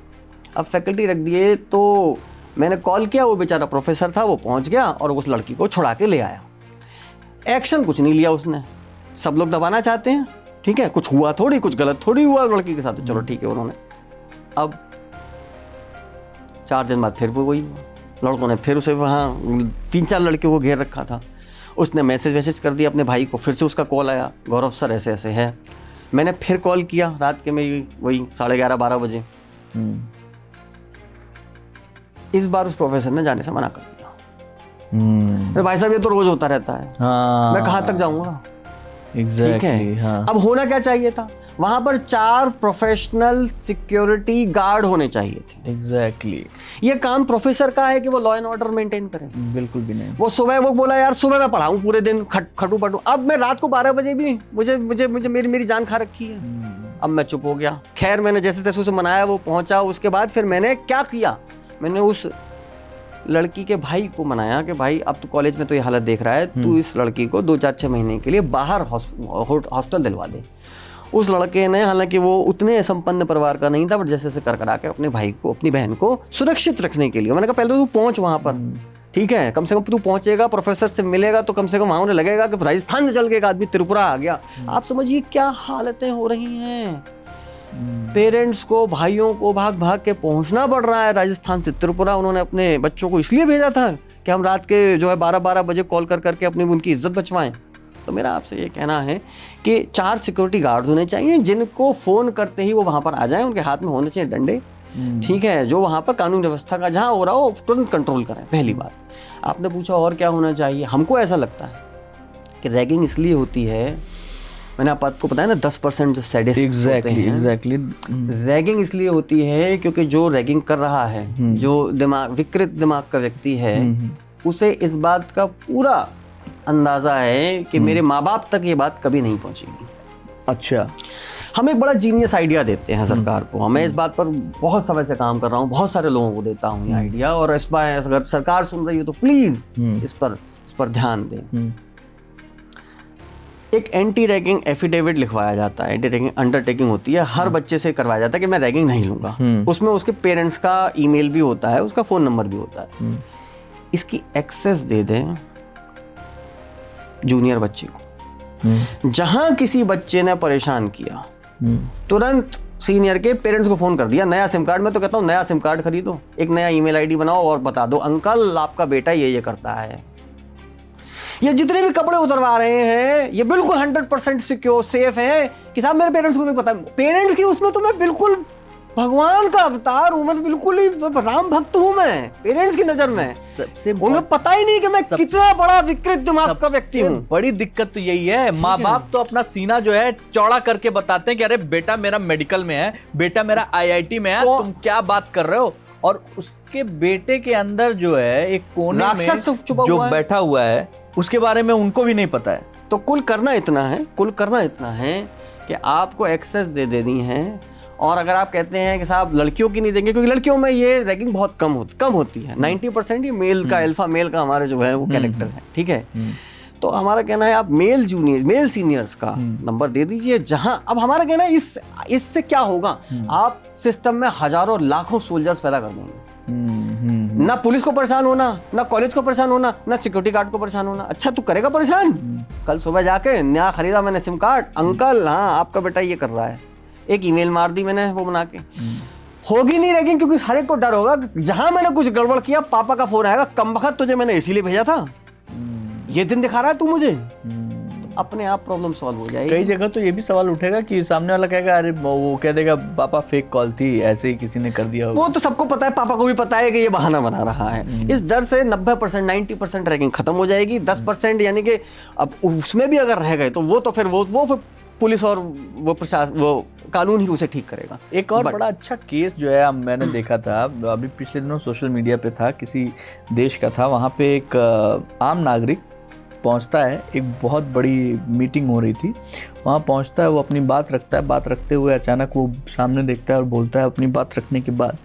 अब फैकल्टी रख दिए तो मैंने कॉल किया, वो बेचारा प्रोफेसर था, वो पहुंच गया और उस लड़की को छुड़ा के ले आया। एक्शन कुछ नहीं लिया उसने। सब लोग दबाना चाहते हैं, ठीक है, कुछ हुआ थोड़ी, कुछ गलत थोड़ी हुआ लड़की के साथ, तो चलो ठीक है उन्होंने। अब 4 दिन बाद फिर वो वही हुआ, लड़कों ने फिर उसे वहाँ 3-4 लड़कियों को घेर रखा था। उसने मैसेज कर दिया अपने भाई को, फिर से उसका कॉल आया, गौरव सर ऐसे ऐसे है। मैंने फिर कॉल किया रात के में वही 11:30-12 बजे। इस बार उस प्रोफेसर ने जाने से मना कर दिया। अरे भाई साहब, ये तो रोज होता रहता है। हाँ, मैं कहाँ तक जाऊंगा? ठीक है। हाँ। अब होना क्या चाहिए था? वहां पर 4 प्रोफेशनल सिक्योरिटी गार्ड होने चाहिए थे। एग्जैक्टली। ये काम प्रोफेसर का है कि वो लॉ एंड ऑर्डर मेंटेन करे? बिल्कुल भी नहीं। वो सुबह वो बोला यार सुबह मैं पढ़ाऊं पूरे दिन खटू पटू, अब मैं रात को 12 बजे भी मुझे मेरी जान खा रखी है। अब मैं चुप हो गया। खैर मैंने जैसे तैसे उसे मनाया, वो पहुंचा। उसके बाद फिर मैंने क्या किया, मैंने उस लड़की के भाई को मनाया कि भाई अब तो कॉलेज में तो ये हालत देख रहा है, तू इस लड़की को 2-4-6 महीने के लिए बाहर हॉस्टल दिलवा दे। उस लड़के ने, हालांकि वो उतने संपन्न परिवार का नहीं था, बट जैसे से कर करा के अपने भाई को, अपनी बहन को सुरक्षित रखने के लिए, मैंने कहा पहले तो तू पहुंच वहां पर, ठीक है, कम से कम तू पहुंचेगा, प्रोफेसर से मिलेगा, तो कम से कम वहां उन्हें लगेगा कि राजस्थान से चल के एक आदमी त्रिपुरा आ गया। आप समझिए क्या हालतें हो रही हैं। पेरेंट्स को, भाइयों को भाग भाग के पहुंचना पड़ रहा है राजस्थान से त्रिपुरा। उन्होंने अपने बच्चों को इसलिए भेजा था कि हम रात के जो है 12-12 बजे कॉल करके अपनी उनकी इज्जत बचवाएं। तो मेरा आपसे ये कहना है कि 4 सिक्योरिटी गार्ड्स होने चाहिए, जिनको फ़ोन करते ही वो वहाँ पर आ जाएं। उनके हाथ में होने चाहिए डंडे, ठीक है, जो वहाँ पर कानून व्यवस्था का जहाँ हो रहा हो तुरंत कंट्रोल करें। पहली बात। आपने पूछा और क्या होना चाहिए, हमको ऐसा लगता है कि रैगिंग इसलिए होती है, मैंने आपको बताया ना 10% जो सैडिस्ट होते हैं। एग्जैक्टली। रैगिंग इसलिए होती है क्योंकि जो रैगिंग कर रहा है, जो विकृत दिमाग का व्यक्ति है, उसे इस बात का पूरा अंदाजा है कि मेरे माँ बाप तक ये बात कभी नहीं पहुंचेगी। अच्छा। हम एक बड़ा जीनियस आइडिया देते हैं सरकार को। मैं इस बात पर बहुत समय से काम कर रहा हूँ, बहुत सारे लोगों को देता हूँ ये आइडिया, और इस बार अगर सरकार सुन रही हो तो प्लीज इस पर ध्यान दें। एक एंटी रैगिंग एफिडेविट लिखवाया जाता है, एंटी रैगिंग अंडरटेकिंग होती है, हर बच्चे से करवाया जाता है कि मैं रैगिंग नहीं लूंगा। उसमें उसके पेरेंट्स का ईमेल भी होता है, उसका फोन नंबर भी होता है। इसकी एक्सेस दे दें जूनियर बच्चे को। जहां किसी बच्चे ने परेशान किया, तुरंत सीनियर के पेरेंट्स को फोन कर दिया, नया सिम कार्ड, मैं तो कहता हूं नया सिम कार्ड खरीदो, एक नया ईमेल आईडी बनाओ और बता दो अंकल आपका बेटा ये करता है। ये जितने भी कपड़े उतरवा रहे हैं ये बिल्कुल 100% सिक्योर सेफ है कि साहब मेरे पेरेंट्स को भी पता है। पेरेंट्स की उसमें तो मैं बिल्कुल भगवान का अवतार हूं, मैं बिल्कुल ही राम भक्त हूं मैं पेरेंट्स की नजर में। सबसे उन्हें पता ही नहीं कि मैं कितना बड़ा विकृत दिमाग का व्यक्ति हूं। बड़ी दिक्कत तो यही है, माँ बाप तो अपना सीना जो है चौड़ा करके बताते हैं कि अरे बेटा मेरा मेडिकल में है, बेटा मेरा IIT में है, तुम क्या बात कर रहे हो। और उसके बेटे के अंदर जो है एक कोने में जो बैठा हुआ है उसके बारे में उनको भी नहीं पता है। तो कुल करना इतना है कि आपको एक्सेस दे देनी है। और अगर आप कहते हैं कि साहब लड़कियों की नहीं देंगे, क्योंकि लड़कियों में ये रैगिंग बहुत कम होती है, 90% ये मेल का, अल्फा मेल का हमारे जो है वो कैरेक्टर है, ठीक है। तो हमारा कहना है आप मेल सीनियर्स का नंबर दे दीजिए। जहां अब हमारा कहना है इससे क्या होगा, आप सिस्टम में हजारों लाखों सोल्जर्स पैदा कर देंगे। ना पुलिस को परेशान होना, ना कॉलेज को परेशान होना, ना सिक्योरिटी गार्ड को परेशान होना। अच्छा तू करेगा परेशान, कल सुबह जाके नया खरीदा मैंने सिम कार्ड, अंकल हाँ आपका बेटा ये कर रहा है, एक ईमेल मार दी मैंने वो बना के। होगी नहीं रैगिंग, क्योंकि हर एक को डर होगा जहां मैंने कुछ गड़बड़ किया पापा का फोन आएगा, कमबख्त तुझे मैंने इसीलिए भेजा था, ये दिन दिखा रहा है तू मुझे। तो अपने आप प्रॉब्लम सॉल्व हो जाएगी। कई जगह तो ये भी सवाल उठेगा कि सामने वाला कहेगा अरे वो कह देगा पापा फेक कॉल थी, ऐसे ही किसी ने कर दिया। वो तो सबको पता है, पापा को भी पता है कि ये बहाना बना रहा है। इस डर से 90% 90% रैगिंग खत्म हो जाएगी। 10% यानी कि अब उसमें भी अगर रह गए तो वो तो फिर वो फिर पुलिस और वो प्रशासन, वो कानून ही उसे ठीक करेगा। एक और बड़ा अच्छा केस जो है मैंने देखा था अभी पिछले दिनों सोशल मीडिया पे था, किसी देश का था। वहाँ पे एक आम नागरिक पहुंचता है, एक बहुत बड़ी मीटिंग हो रही थी, वहाँ पहुंचता है, वो अपनी बात रखता है। बात रखते हुए अचानक वो सामने देखता है और बोलता है अपनी बात रखने के बाद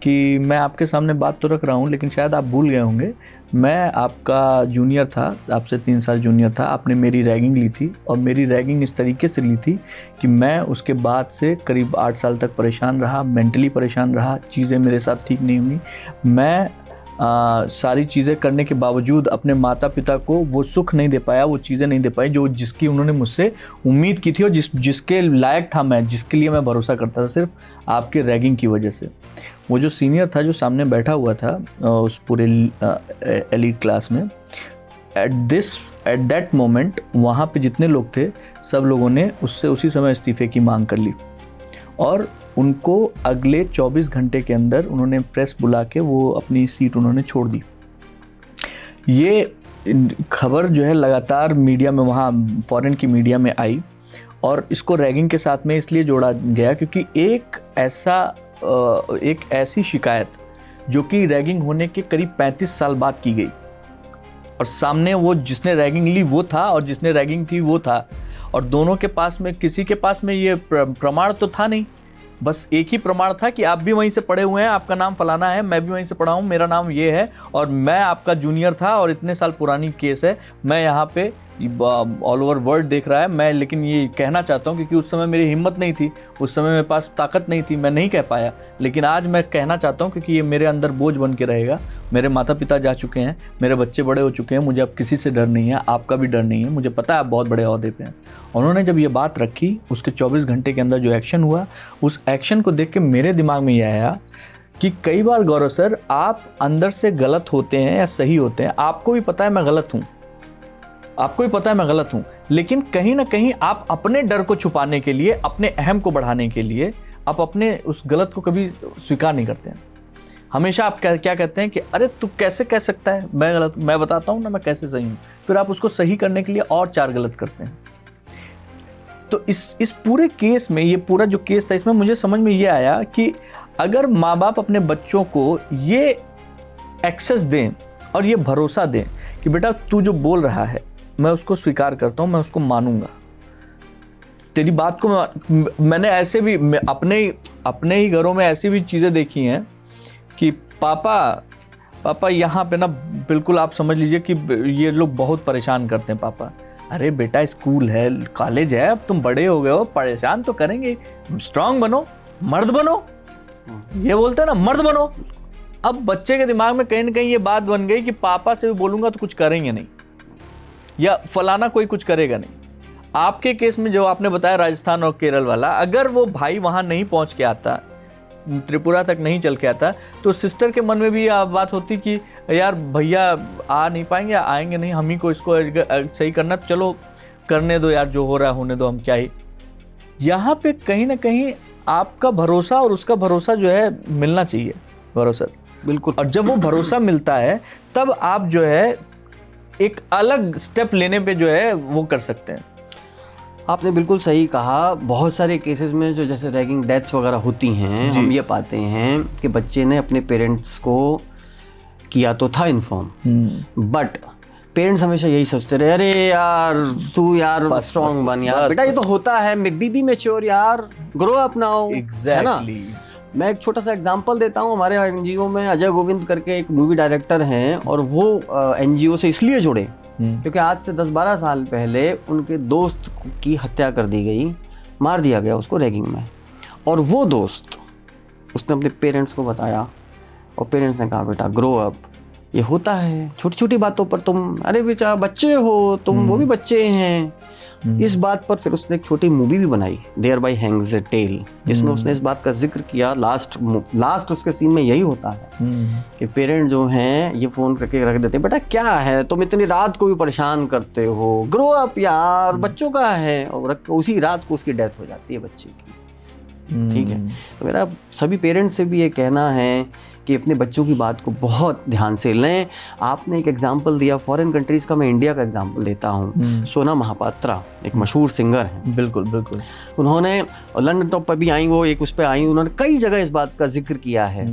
कि मैं आपके सामने बात तो रख रहा हूँ लेकिन शायद आप भूल गए होंगे, मैं आपका जूनियर था, आपसे 3 साल जूनियर था, आपने मेरी रैगिंग ली थी और मेरी रैगिंग इस तरीके से ली थी कि मैं उसके बाद से करीब 8 साल तक परेशान रहा, मेंटली परेशान रहा, चीज़ें मेरे साथ ठीक नहीं हुई। मैं सारी चीज़ें करने के बावजूद अपने माता पिता को वो सुख नहीं दे पाया, वो चीज़ें नहीं दे पाई जो जिसकी उन्होंने मुझसे उम्मीद की थी और जिसके लायक था मैं, जिसके लिए मैं भरोसा करता था, सिर्फ आपके रैगिंग की वजह से। वो जो सीनियर था जो सामने बैठा हुआ था उस पूरे एलीट क्लास में, एट दैट मोमेंट वहाँ पे जितने लोग थे सब लोगों ने उससे उसी समय इस्तीफे की मांग कर ली और उनको अगले 24 घंटे के अंदर उन्होंने प्रेस बुला के वो अपनी सीट उन्होंने छोड़ दी। ये खबर जो है लगातार मीडिया में, वहाँ फॉरेन की मीडिया में आई और इसको रैगिंग के साथ में इसलिए जोड़ा गया क्योंकि एक ऐसी शिकायत जो कि रैगिंग होने के करीब 35 साल बाद की गई और सामने वो जिसने रैगिंग ली वो था और जिसने रैगिंग थी वो था, और दोनों के पास में, किसी के पास में ये प्रमाण तो था नहीं, बस एक ही प्रमाण था कि आप भी वहीं से पढ़े हुए हैं, आपका नाम फलाना है, मैं भी वहीं से पढ़ा हूँ, मेरा नाम ये है और मैं आपका जूनियर था और इतने साल पुरानी केस है, मैं यहाँ पे ऑल ओवर वर्ल्ड देख रहा है मैं, लेकिन ये कहना चाहता हूँ क्योंकि उस समय मेरी हिम्मत नहीं थी, उस समय मेरे पास ताकत नहीं थी, मैं नहीं कह पाया, लेकिन आज मैं कहना चाहता हूँ क्योंकि ये मेरे अंदर बोझ बन के रहेगा। मेरे माता पिता जा चुके हैं, मेरे बच्चे बड़े हो चुके हैं, मुझे अब किसी से डर नहीं है, आपका भी डर नहीं है, मुझे पता है आप बहुत बड़े ओहदे पे हैं। उन्होंने जब ये बात रखी उसके 24 घंटे के अंदर जो एक्शन हुआ, उस एक्शन को देख के मेरे दिमाग में ये आया कि कई बार गौरव सर आप अंदर से गलत होते हैं या सही होते हैं, आपको भी पता है मैं गलत हूँ, आपको भी पता है मैं गलत हूँ, लेकिन कहीं ना कहीं आप अपने डर को छुपाने के लिए, अपने अहम को बढ़ाने के लिए आप अपने उस गलत को कभी स्वीकार नहीं करते हैं। हमेशा आप क्या कहते हैं कि अरे तू कैसे कह सकता है मैं गलत, मैं बताता हूँ ना मैं कैसे सही हूँ, फिर आप उसको सही करने के लिए और 4 गलत करते हैं। तो इस पूरे केस में, ये पूरा जो केस था, इसमें मुझे समझ में ये आया कि अगर माँ बाप अपने बच्चों को ये एक्सेस दें और ये भरोसा दें कि बेटा तू जो बोल रहा है मैं उसको स्वीकार करता हूँ, मैं उसको मानूंगा, तेरी बात को मैंने ऐसे भी अपने ही घरों में ऐसी भी चीज़ें देखी हैं कि पापा यहाँ पे ना बिल्कुल आप समझ लीजिए कि ये लोग बहुत परेशान करते हैं पापा। अरे बेटा स्कूल है, कॉलेज है, अब तुम बड़े हो गए हो, परेशान तो करेंगे, स्ट्रांग बनो, मर्द बनो, ये बोलते हैं ना, मर्द बनो। अब बच्चे के दिमाग में कहीं ना कहीं ये बात बन गई कि पापा से भी बोलूंगा तो कुछ करेंगे नहीं, या फलाना कोई कुछ करेगा नहीं। आपके केस में जो आपने बताया राजस्थान और केरल वाला, अगर वो भाई वहाँ नहीं पहुँच के आता, त्रिपुरा तक नहीं चल के आता, तो सिस्टर के मन में भी बात होती कि यार भैया आ नहीं पाएंगे, आएंगे नहीं, हम ही को इसको सही करना, चलो करने दो यार, जो हो रहा है होने दो, हम क्या ही। यहाँ पे कहीं ना कहीं आपका भरोसा और उसका भरोसा जो है मिलना चाहिए, भरोसा, बिल्कुल। और जब वो भरोसा मिलता है तब आप जो है एक अलग स्टेप लेने पे जो है वो कर सकते हैं। आपने बिल्कुल सही कहा। बहुत सारे केसेस में जो जैसे रैगिंग डेथ्स वगैरह होती हैं, हम ये पाते हैं कि बच्चे ने अपने पेरेंट्स को किया तो था इन्फॉर्म, बट पेरेंट्स हमेशा यही सोचते रहे, अरे यार तू यार स्ट्रॉन्ग बन यार, बेटा ये तो होता है, बी मैच्योर यार, ग्रो अप नाउ, है ना। मैं एक छोटा सा एग्जांपल देता हूँ। हमारे एनजीओ में अजय गोविंद करके एक मूवी डायरेक्टर हैं, और वो एनजीओ से इसलिए जुड़े क्योंकि आज से 10-12 साल पहले उनके दोस्त की हत्या कर दी गई, मार दिया गया उसको रैगिंग में, और वो दोस्त उसने अपने पेरेंट्स को बताया, और पेरेंट्स ने कहा बेटा ग्रो अप, ये होता है, छोटी छोटी बातों पर तुम, अरे बेटा बच्चे हो तुम, वो भी बच्चे हैं। इस बात पर फिर उसने एक छोटी मूवी भी बनाई, thereby hangs a tale, जिसमें उसने इस बात का जिक्र किया। लास्ट उसके सीन में यही होता है कि पेरेंट जो हैं ये फोन करके रख देते हैं, बेटा क्या है तुम इतनी रात को भी परेशान करते हो, ग्रो अप यार, बच्चों का है, और उसी रात को उसकी डेथ हो जाती है बच्चे की। ठीक है, तो मेरा सभी पेरेंट्स से भी ये कहना है कि अपने बच्चों की बात को बहुत ध्यान से लें। आपने एक एग्जांपल दिया फॉरेन कंट्रीज़ का, मैं इंडिया का एग्जांपल देता हूँ। सोना महापात्रा एक मशहूर सिंगर हैं, बिल्कुल बिल्कुल, उन्होंने लंदन टॉप पर भी आई, वो एक उस पर आई, उन्होंने कई जगह इस बात का जिक्र किया है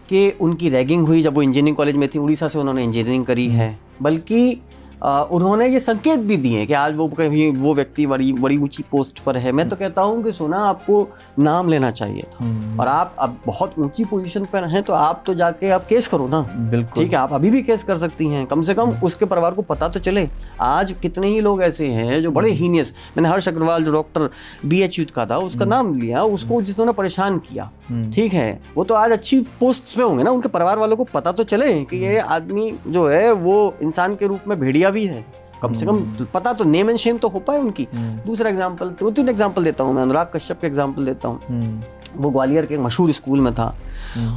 कि उनकी रैगिंग हुई जब वो इंजीनियरिंग कॉलेज में थी, उड़ीसा से उन्होंने इंजीनियरिंग करी है, बल्कि उन्होंने ये संकेत भी दिए कि आज वो कहीं वो व्यक्ति बड़ी ऊंची पोस्ट पर है। मैं तो कहता हूँ कि सोना आपको नाम लेना चाहिए था, और आप अब बहुत ऊंची पोजीशन पर हैं, तो आप तो जाके आप केस करो ना, बिल्कुल ठीक है, आप अभी भी केस कर सकती हैं, कम से कम उसके परिवार को पता तो चले। आज कितने ही लोग ऐसे हैं जो बड़े हीनियस, मैंने हर्ष अग्रवाल जो डॉक्टर BHU का था उसका नाम लिया, उसको जिसने परेशान किया, ठीक है, वो तो आज अच्छी पोस्ट पे होंगे ना, उनके परिवार वालों को पता तो चले कि ये आदमी जो है वो इंसान के रूप में भेड़िया भी है, कम से कम पता तो, नेम एंड शेम तो हो पाए उनकी। दूसरा एग्जांपल, 2-3 एग्जांपल देता हूँ मैं, अनुराग कश्यप के एग्जांपल देता हूँ। वो ग्वालियर के एक मशहूर स्कूल में था,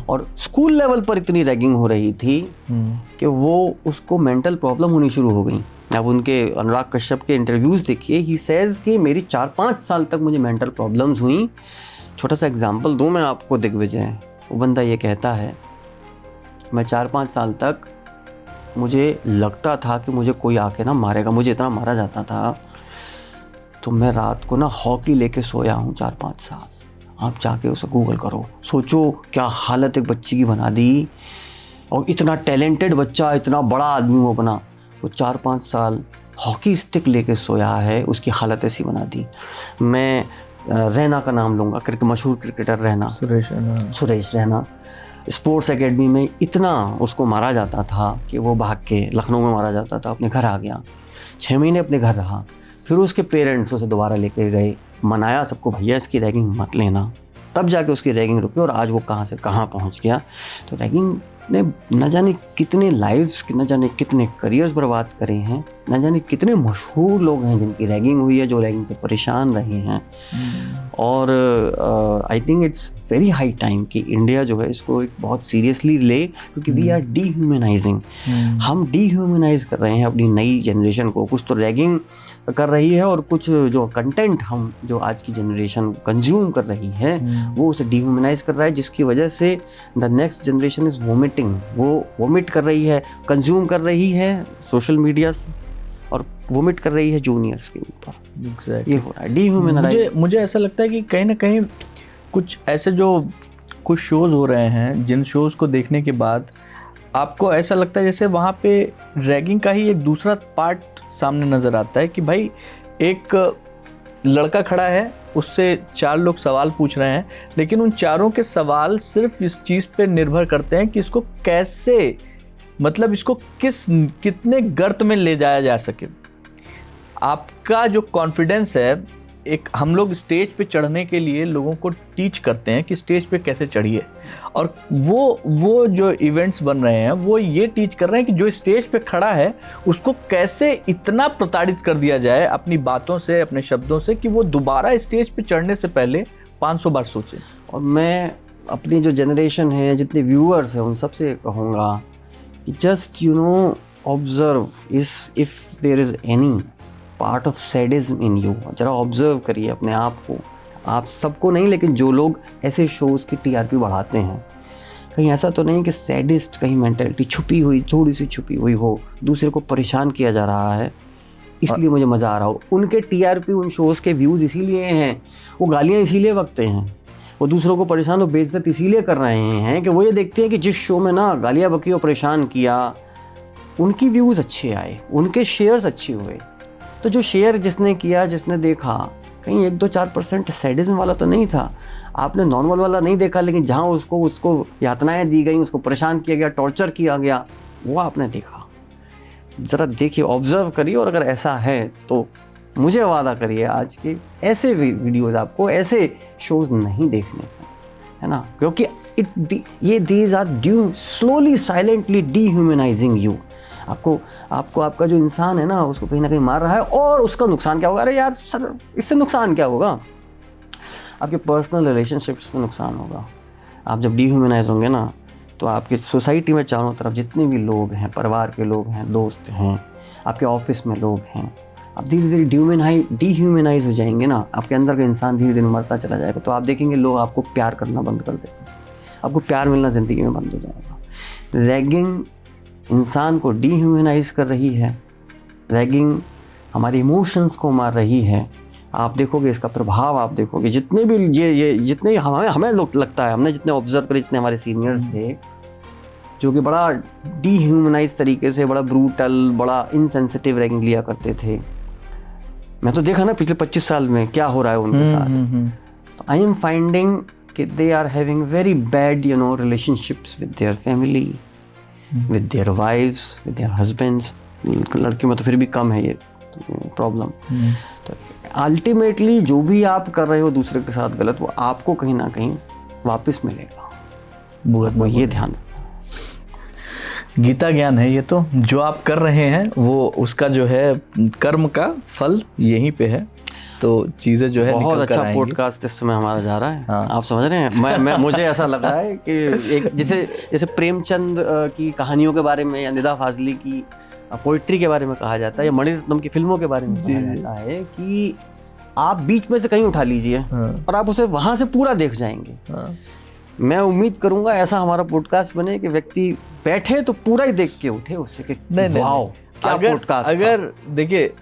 और स्कूल लेवल पर इतनी रैगिंग हो रही थी कि वो उसको मेंटल प्रॉब्लम होनी शुरू हो गई। अब उनके अनुराग कश्यप के इंटरव्यूज़ देखिए, ही सेज कि मेरी 4-5 साल तक मुझे मेंटल प्रॉब्लम्स हुई। छोटा सा एग्जांपल दूँ मैं आपको दिग्विजय, वो बंदा ये कहता है, मैं 4-5 साल तक मुझे लगता था कि मुझे कोई आके ना मारेगा, मुझे इतना मारा जाता था, तो मैं रात को ना हॉकी लेके सोया हूँ 4-5 साल। आप जाके उसे गूगल करो, सोचो क्या हालत एक बच्ची की बना दी, और इतना टैलेंटेड बच्चा, इतना बड़ा आदमी वो बना, वो 4-5 साल हॉकी स्टिक लेके सोया है, उसकी हालत ऐसी बना दी। मैं रैना का नाम लूँगा, मशहूर cricketer Raina, Suresh Raina, sports academy में इतना उसको मारा जाता था कि वो भाग के लखनऊ में मारा जाता था, अपने घर आ गया, 6 महीने अपने घर रहा, फिर उसके पेरेंट्स उसे दोबारा लेके गए, मनाया सबको, भैया इसकी रैगिंग मत लेना, तब जाके उसकी रैगिंग रुकी, और आज वो कहाँ से कहाँ पहुँच गया। तो रैगिंग ने न जाने कितने लाइव्स, न जाने कितने करियर्स बर्बाद करे हैं, न जाने कितने मशहूर लोग हैं जिनकी रैगिंग हुई है, जो रैगिंग से परेशान रहे हैं। और I think it's very high time कि इंडिया जो है इसको एक बहुत सीरियसली ले, क्योंकि वी आर डीह्यूमनाइजिंग, हम डीह्यूमनाइज कर रहे हैं अपनी नई जनरेशन को। कुछ तो रैगिंग कर रही है, और कुछ जो कंटेंट हम जो आज की जनरेशन कंज्यूम कर रही है वो उसे डीह्यूमनाइज कर रहा है, जिसकी वजह से the next generation is vomiting, वो वोमिट कर रही है, कंज्यूम कर रही है सोशल मीडिया से, और वोमिट कर रही है जूनियर्स के ऊपर। Exactly. ये हो रहा है डीह्यूमनाइज। मुझे ऐसा लगता है कि कहीं ना कहीं कुछ ऐसे जो कुछ शोज़ हो रहे हैं, जिन शोज़ को देखने के बाद आपको ऐसा लगता है जैसे वहाँ पे रैगिंग का ही एक दूसरा पार्ट सामने नज़र आता है कि भाई एक लड़का खड़ा है, उससे 4 लोग सवाल पूछ रहे हैं, लेकिन उन चारों के सवाल सिर्फ इस चीज़ पे निर्भर करते हैं कि इसको कैसे, मतलब इसको कितने गर्त में ले जाया जा सके। आपका जो कॉन्फिडेंस है, एक हम लोग स्टेज पे चढ़ने के लिए लोगों को टीच करते हैं कि स्टेज पे कैसे चढ़िए, और वो जो इवेंट्स बन रहे हैं वो ये टीच कर रहे हैं कि जो स्टेज पे खड़ा है उसको कैसे इतना प्रताड़ित कर दिया जाए अपनी बातों से, अपने शब्दों से, कि वो दोबारा स्टेज पे चढ़ने से पहले 500 बार सोचे। और मैं अपनी जो जनरेशन है, जितने व्यूअर्स हैं, उन सबसे कहूँगा कि just observe if there is any part of sadism in you, जरा ऑब्जर्व करिए अपने आप को, आप सबको नहीं लेकिन जो लोग ऐसे शोज़ की टीआरपी बढ़ाते हैं, कहीं ऐसा तो नहीं कि सैडिस्ट कहीं मेंटालिटी छुपी हुई, थोड़ी सी छुपी हुई हो, दूसरे को परेशान किया जा रहा है इसलिए मुझे मज़ा आ रहा हो। उनके टीआरपी, उन शोज़ के व्यूज़ इसीलिए हैं, वो गालियाँ इसीलिए बकते हैं, वो दूसरों को परेशान और बेइज्जत इसीलिए कर रहे हैं कि वो ये देखते हैं कि जिस शो में ना गालियाँ बकी और परेशान किया, उनकी व्यूज़ अच्छे आए, उनके शेयर्स अच्छे हुए। तो जो शेयर जिसने किया, जिसने देखा, कहीं 1-2-4% सैडिज्म वाला तो नहीं था, आपने नॉर्मल वाला नहीं देखा, लेकिन जहाँ उसको यातनाएं दी गई, उसको परेशान किया गया, टॉर्चर किया गया, वो आपने देखा। ज़रा देखिए, ऑब्जर्व करिए, और अगर ऐसा है तो मुझे वादा करिए आज कि ऐसे वीडियोज़ आपको, ऐसे शोज़ नहीं देखने हैं, है ना, क्योंकि ये these are slowly silently dehumanising you. आपको आपका जो इंसान है ना, उसको कहीं ना कहीं मार रहा है, और उसका नुकसान क्या होगा? अरे यार सर, इससे नुकसान क्या होगा? आपके पर्सनल रिलेशनशिप्स में नुकसान होगा। आप जब डीह्यूमनाइज होंगे ना, तो आपकी सोसाइटी में चारों तरफ जितने भी लोग हैं, परिवार के लोग हैं, दोस्त हैं, आपके ऑफिस में लोग हैं, आप धीरे धीरे डीह्यूमनाइज हो जाएंगे ना, आपके अंदर का इंसान धीरे धीरे मरता चला जाएगा। तो आप देखेंगे लोग आपको प्यार करना बंद कर देंगे, आपको प्यार मिलना ज़िंदगी में बंद हो जाएगा। रैगिंग इंसान को डीह्यूमनाइज कर रही है, रैगिंग हमारे इमोशंस को मार रही है। आप देखोगे इसका प्रभाव, आप देखोगे जितने भी ये जितने हमें लगता है, हमने जितने ऑब्जर्व करे, जितने हमारे सीनियर्स थे जो कि बड़ा डीह्यूमनाइज तरीके से, बड़ा ब्रूटल, बड़ा इनसेंसिटिव रैगिंग लिया करते थे, मैं तो देखा ना पिछले 25 साल में क्या हो रहा है उनके साथ। तो आई एम फाइंडिंग कि they are having very bad relationships with their family, with their wifes, with their husbands. लड़कियों में तो फिर भी कम है ये प्रॉब्लम। तो अल्टीमेटली जो भी आप कर रहे हो दूसरे के साथ गलत, वो आपको कहीं ना कहीं वापस मिलेगा। वो ये ध्यान, गीता ज्ञान है ये। तो जो आप कर रहे हैं वो उसका जो है कर्म का फल यहीं पे है। तो चीज़ें जो है बहुत अच्छा पॉडकास्ट इस समय हमारा जा रहा है। हाँ। आप समझ रहे हैं, मैं मुझे ऐसा लग रहा है कि एक जैसे प्रेमचंद की कहानियों के बारे में, या निदा फाजली की पोइट्री के बारे में कहा जाता है, या मणिरत्नम की फिल्मों के बारे में कहा जाता है कि आप बीच में से कहीं उठा लीजिए और आप उसे वहाँ से पूरा देख जाएंगे। मैं उम्मीद करूंगा ऐसा हमारा पॉडकास्ट बने कि व्यक्ति बैठे तो पूरा ही देख के उठे उससे कि वाओ क्या पॉडकास्ट। अगर देखिए,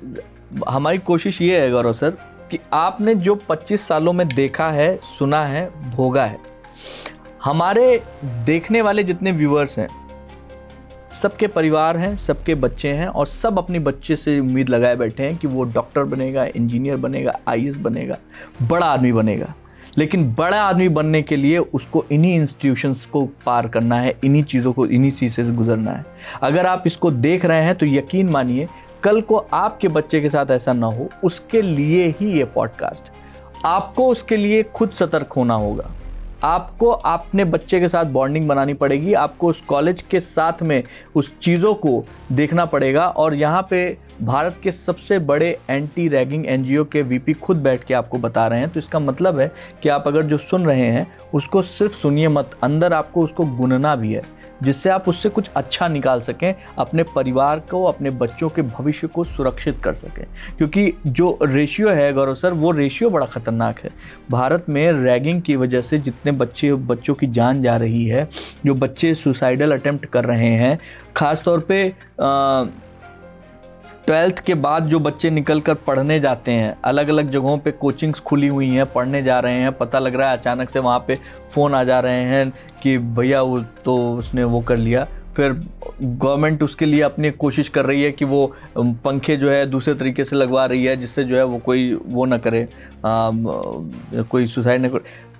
हमारी कोशिश ये है गौरव सर कि आपने जो 25 सालों में देखा है, सुना है, भोगा है, हमारे देखने वाले जितने व्यूअर्स हैं सबके परिवार हैं, सबके बच्चे हैं, और सब अपने बच्चे से उम्मीद लगाए बैठे हैं कि वो डॉक्टर बनेगा, इंजीनियर बनेगा, आईएएस बनेगा, बड़ा आदमी बनेगा। लेकिन बड़ा आदमी बनने के लिए उसको इन्हीं इंस्टीट्यूशंस को पार करना है, इन्हीं चीज़ों को, इन्हीं चीज़ों से गुजरना है। अगर आप इसको देख रहे हैं तो यकीन मानिए कल को आपके बच्चे के साथ ऐसा ना हो, उसके लिए ही ये पॉडकास्ट। आपको उसके लिए खुद सतर्क होना होगा, आपको अपने बच्चे के साथ बॉन्डिंग बनानी पड़ेगी, आपको उस कॉलेज के साथ में उस चीज़ों को देखना पड़ेगा। और यहाँ पे भारत के सबसे बड़े एंटी रैगिंग एनजीओ के वीपी खुद बैठ के आपको बता रहे हैं। तो इसका मतलब है कि आप अगर जो सुन रहे हैं उसको सिर्फ सुनिए मत, अंदर आपको उसको गुनना भी है, जिससे आप उससे कुछ अच्छा निकाल सकें, अपने परिवार को, अपने बच्चों के भविष्य को सुरक्षित कर सकें। क्योंकि जो रेशियो है गौरव सर, वो रेशियो बड़ा ख़तरनाक है। भारत में रैगिंग की वजह से जितने बच्चों की जान जा रही है, जो बच्चे सुसाइडल अटेम्प्ट कर रहे हैं, ख़ास तौर पे 12th के बाद जो बच्चे निकल कर पढ़ने जाते हैं, अलग अलग जगहों पे कोचिंग्स खुली हुई हैं, पढ़ने जा रहे हैं, पता लग रहा है अचानक से वहाँ पे फ़ोन आ जा रहे हैं कि भैया वो तो उसने वो कर लिया, फिर गवर्नमेंट उसके लिए अपनी कोशिश कर रही है कि वो पंखे जो है दूसरे तरीके से लगवा रही है, जिससे जो है वो कोई वो ना करे, कोई सुसाइड ना करे।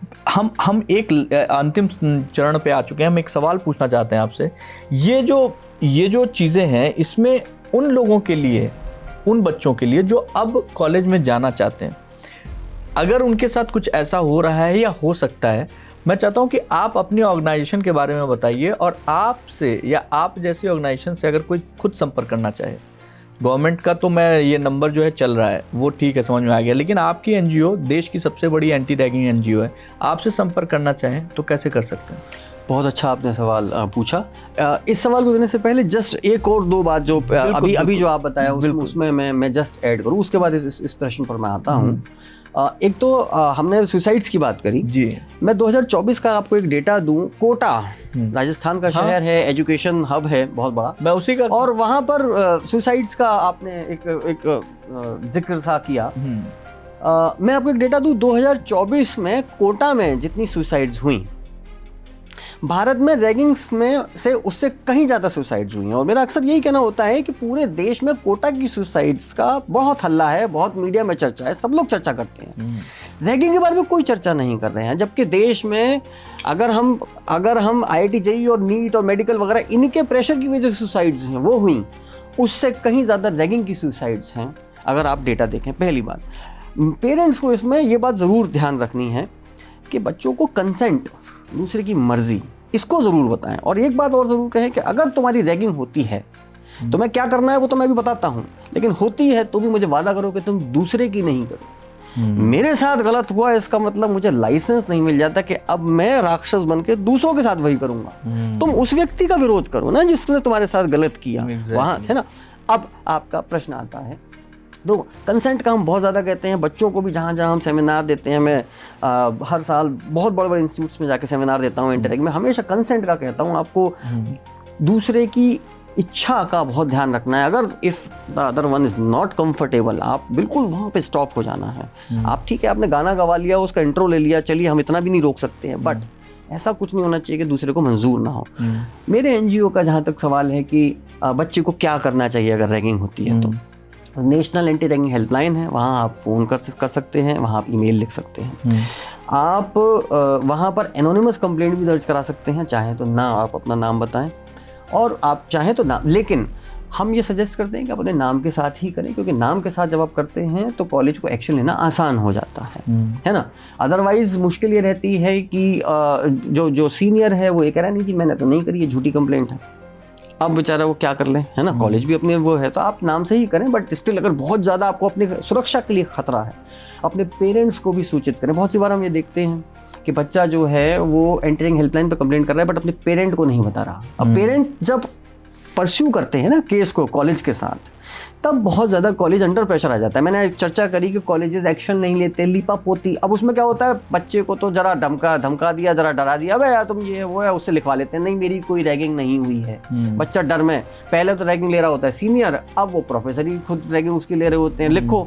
हम एक अंतिम चरण पे आ चुके हैं। हम एक सवाल पूछना चाहते हैं आपसे, ये जो चीज़ें हैं, इसमें उन लोगों के लिए, उन बच्चों के लिए जो अब कॉलेज में जाना चाहते हैं, अगर उनके साथ कुछ ऐसा हो रहा है या हो सकता है, मैं चाहता हूं कि आप अपनी ऑर्गेनाइजेशन के बारे में बताइए, और आपसे या आप जैसी ऑर्गेनाइजेशन से अगर कोई खुद संपर्क करना चाहे। गवर्नमेंट का तो मैं ये नंबर जो है चल रहा है वो ठीक है, समझ में आ गया, लेकिन आपकी एनजीओ देश की सबसे बड़ी एंटी रैगिंग एनजीओ है, आपसे संपर्क करना चाहें तो कैसे कर सकते हैं? बहुत अच्छा आपने सवाल पूछा। इस सवाल को देने से पहले जस्ट एक और दो बात जो अभी जो आप बताया उसमें मैं जस्ट ऐड करूँ, उसके बाद इस प्रश्न पर मैं आता हूँ। एक तो हमने सुसाइड्स की बात करी जी। मैं 2024 का आपको एक डेटा दूं। कोटा राजस्थान का शहर है, एजुकेशन हब है बहुत बड़ा, मैं उसी का, और वहाँ पर सुसाइड्स का आपने एक जिक्र सा किया। मैं आपको एक डेटा दूं, 2024 में कोटा में जितनी सुसाइड्स हुई, भारत में रैगिंग्स में से उससे कहीं ज़्यादा सुसाइड्स हुई हैं। और मेरा अक्सर यही कहना होता है कि पूरे देश में कोटा की सुसाइड्स का बहुत हल्ला है, बहुत मीडिया में चर्चा है, सब लोग चर्चा करते हैं, रैगिंग के बारे में कोई चर्चा नहीं कर रहे हैं। जबकि देश में अगर हम IIT JEE और नीट और मेडिकल वगैरह इनके प्रेशर की वजह से सुसाइड्स हैं वो हुई, उससे कहीं ज़्यादा रैगिंग की सुसाइड्स हैं अगर आप डेटा देखें। पहली बात, पेरेंट्स को इसमें ये बात ज़रूर ध्यान रखनी है कि बच्चों को कंसेंट, दूसरे की मर्जी, इसको ज़रूर बताएं। और एक बात और ज़रूर कहें कि अगर तुम्हारी रैगिंग होती है तो मैं क्या करना है वो तो मैं भी बताता हूँ, लेकिन होती है तो भी मुझे वादा करो कि तुम दूसरे की नहीं करो। मेरे साथ गलत हुआ इसका मतलब मुझे लाइसेंस नहीं मिल जाता कि अब मैं राक्षस बन के दूसरों के साथ वही करूँगा। तुम उस व्यक्ति का विरोध करो ना जिसने तुम्हारे साथ गलत किया, वहाँ है ना। अब आपका प्रश्न आता है, तो कंसेंट का हम बहुत ज़्यादा कहते हैं, बच्चों को भी जहाँ जहाँ हम सेमिनार देते हैं, मैं हर साल बहुत बड़े बड़े इंस्टीट्यूट्स में जाके सेमिनार देता हूँ इंटरैक्ट में, हमेशा कंसेंट का कहता हूँ। आपको दूसरे की इच्छा का बहुत ध्यान रखना है। अगर if the other one is not comfortable, आप बिल्कुल वहाँ पे स्टॉप हो जाना है। आप ठीक है, आपने गाना गवा लिया, उसका इंट्रो ले लिया, चलिए हम इतना भी नहीं रोक सकते हैं, बट ऐसा कुछ नहीं होना चाहिए कि दूसरे को मंजूर ना हो। मेरे एनजीओ का जहाँ तक सवाल है कि बच्चे को क्या करना चाहिए अगर रैगिंग होती है, तो नेशनल एंटी रैगिंग हेल्पलाइन है, वहाँ आप फ़ोन कर सकते हैं, वहाँ आप ईमेल लिख सकते हैं, आप वहाँ पर एनोनिमस कंप्लेंट भी दर्ज करा सकते हैं। चाहें तो ना आप अपना नाम बताएं, और आप चाहें तो नाम, लेकिन हम ये सजेस्ट करते हैं कि अपने नाम के साथ ही करें, क्योंकि नाम के साथ जब आप करते हैं तो कॉलेज को एक्शन लेना आसान हो जाता है ना। अदरवाइज़ मुश्किल ये रहती है कि जो सीनियर है वो ये कह रहा है नहीं कि मैंने तो नहीं करी, ये झूठी कंप्लेंट है, अब बेचारा वो क्या कर लें, है ना। कॉलेज भी अपने वो है, तो आप नाम से ही करें, बट स्टिल अगर बहुत ज़्यादा आपको अपनी सुरक्षा के लिए खतरा है, अपने पेरेंट्स को भी सूचित करें। बहुत सी बार हम ये देखते हैं कि बच्चा जो है वो एंटी रैगिंग हेल्पलाइन पर कंप्लेंट कर रहा है, बट अपने पेरेंट को नहीं बता रहा। अब पेरेंट जब परस्यू करते हैं ना केस को कॉलेज के साथ, तब बहुत ज़्यादा कॉलेज अंडर प्रेशर आ जाता है। मैंने चर्चा करी कि कॉलेजेस एक्शन नहीं लेते, लीपापोती। अब उसमें क्या होता है, बच्चे को तो जरा धमका दिया, जरा डरा दिया, अबे यार तुम ये वो है, उससे लिखवा लेते हैं, नहीं मेरी कोई रैगिंग नहीं हुई है। बच्चा डर में, पहले तो रैगिंग ले रहा होता है सीनियर, अब वो प्रोफेसर ही खुद रैगिंग उसकी ले रहे होते हैं, लिखो।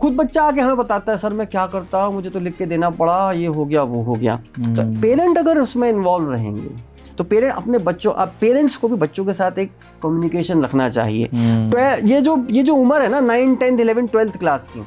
खुद बच्चा आके हमें बताता है, सर मैं क्या करता हूँ, मुझे तो लिख के देना पड़ा, ये हो गया वो हो गया। तो पेरेंट अगर उसमें इन्वॉल्व रहेंगे तो पेरेंट्स को भी बच्चों के साथ एक कम्युनिकेशन रखना चाहिए। तो ये जो उम्र है ना 9, 10, 11, 12th क्लास की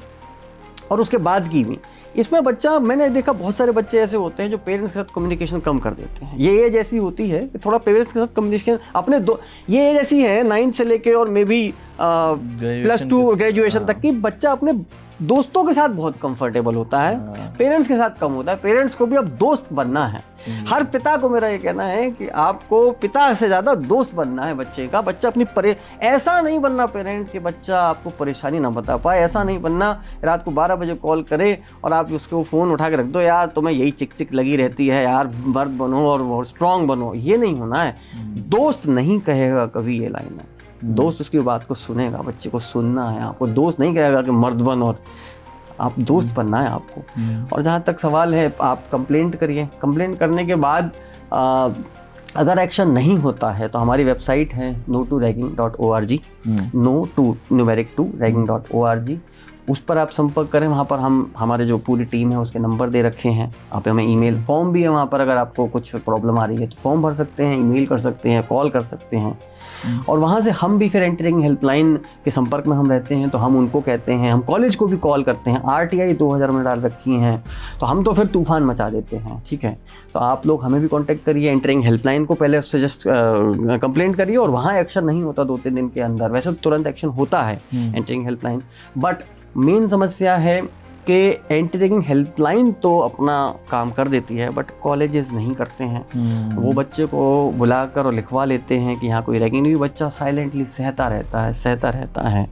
और उसके बाद की भी, इसमें बच्चा, मैंने देखा बहुत सारे बच्चे ऐसे होते हैं जो पेरेंट्स के साथ कम्युनिकेशन कम कर देते हैं। ये एज ऐसी होती है कि थोड़ा पेरेंट्स के साथ कम्युनिकेशन अपने ये एज ऐसी है 9 से लेके और मे बी +2 ग्रेजुएशन तक की, बच्चा अपने दोस्तों के साथ बहुत कंफर्टेबल होता है, पेरेंट्स के साथ कम होता है। पेरेंट्स को भी अब दोस्त बनना है। हर पिता को मेरा ये कहना है कि आपको पिता से ज़्यादा दोस्त बनना है बच्चे का। बच्चा अपनी ऐसा नहीं बनना पेरेंट कि बच्चा आपको परेशानी ना बता पाए, ऐसा नहीं बनना रात को 12 बजे कॉल करे और आप उसको फ़ोन उठा के रख दो, यार तुम्हें यही चिक लगी रहती है, यार मर्द बनो और स्ट्रांग बनो। ये नहीं होना है। दोस्त नहीं कहेगा कभी ये लाइन है, दोस्त उसकी बात को सुनेगा। बच्चे को सुनना है, आपको दोस्त नहीं कहेगा कि मर्द बन, और आप दोस्त बनना है आपको। और जहाँ तक सवाल है, आप कंप्लेंट करिए। कंप्लेंट करने के बाद अगर एक्शन नहीं होता है तो हमारी वेबसाइट है no2ragging.org, no2 numeric 2 ragging.org। उस पर आप संपर्क करें। वहाँ पर हम हमारे जो पूरी टीम है उसके नंबर दे रखे हैं। आप हमें ईमेल फॉर्म भी है वहाँ पर, अगर आपको कुछ प्रॉब्लम आ रही है तो फॉर्म भर सकते हैं, ईमेल कर सकते हैं, कॉल कर सकते हैं। और वहाँ से हम भी फिर एंटरिंग हेल्पलाइन के संपर्क में हम रहते हैं, तो हम उनको कहते हैं, हम कॉलेज को भी कॉल करते हैं। RTI 2000 में डाल रखी हैं, तो हम तो फिर तूफान मचा देते हैं, ठीक है। तो आप लोग हमें भी कांटेक्ट करिए, एंटरिंग हेल्पलाइन को पहले उससे जस्ट कंप्लेंट करिए, और वहाँ एक्शन नहीं होता 2-3 दिन के अंदर, वैसे तो तुरंत एक्शन होता है एंटरिंग हेल्पलाइन। बट मेन समस्या है कि एंटरिंग हेल्पलाइन तो अपना काम कर देती है, बट कॉलेजेस नहीं करते हैं। वो बच्चे को बुलाकर और लिखवा लेते हैं कि यहाँ कोई रैगिंग नहीं, बच्चा साइलेंटली सहता रहता है।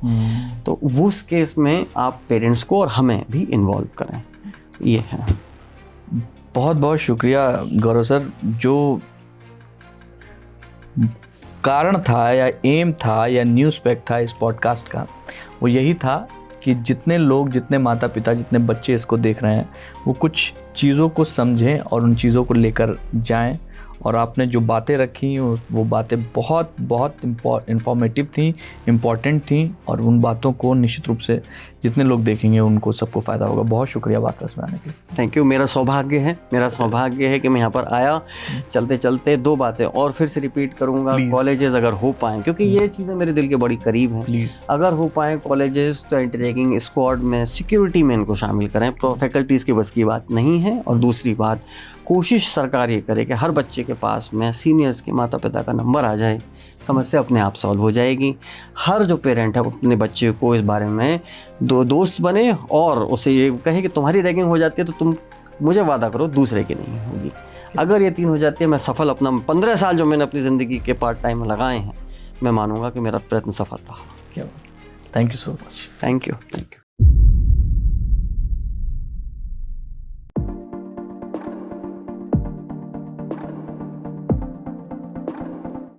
तो उस केस में आप पेरेंट्स को और हमें भी इन्वॉल्व करें, ये है। बहुत बहुत शुक्रिया गौरव सर। जो कारण था या एम था या न्यूज़ पैक था इस पॉडकास्ट का, वो यही था कि जितने लोग, जितने माता पिता, जितने बच्चे इसको देख रहे हैं, वो कुछ चीज़ों को समझें और उन चीज़ों को लेकर जाएं। और आपने जो बातें रखी वो बातें बहुत बहुत इंफॉर्मेटिव थी, इम्पॉर्टेंट थी, और उन बातों को निश्चित रूप से जितने लोग देखेंगे उनको सबको फ़ायदा होगा। बहुत शुक्रिया बात रस में आने के लिए। Thank you. मेरा सौभाग्य है कि मैं यहाँ पर आया। चलते चलते 2 बातें और फिर से रिपीट करूँगा। कॉलेजेस अगर हो पाएँ, क्योंकि ये चीज़ें मेरे दिल के बड़ी करीब हैं, प्लीज़ अगर हो पाएँ कॉलेजेस तो एंटी रैगिंग स्क्वाड में सिक्योरिटी में इनको शामिल करें। फैकल्टीज़ की बस की बात नहीं है। और दूसरी बात, कोशिश सरकार ये करे कि हर बच्चे के पास में सीनियर्स के माता पिता का नंबर आ जाए, समस्या अपने आप सॉल्व हो जाएगी। हर जो पेरेंट है अपने बच्चे को इस बारे में दोस्त बने और उसे ये कहे कि तुम्हारी रैगिंग हो जाती है तो तुम मुझे वादा करो दूसरे की नहीं होगी। अगर ये 3 हो जाती है, मैं सफल, अपना 15 साल जो मैंने अपनी ज़िंदगी के पार्ट टाइम में लगाए हैं, मैं मानूंगा कि मेरा प्रयत्न सफल रहा। क्या बात। Thank you so much. Thank you.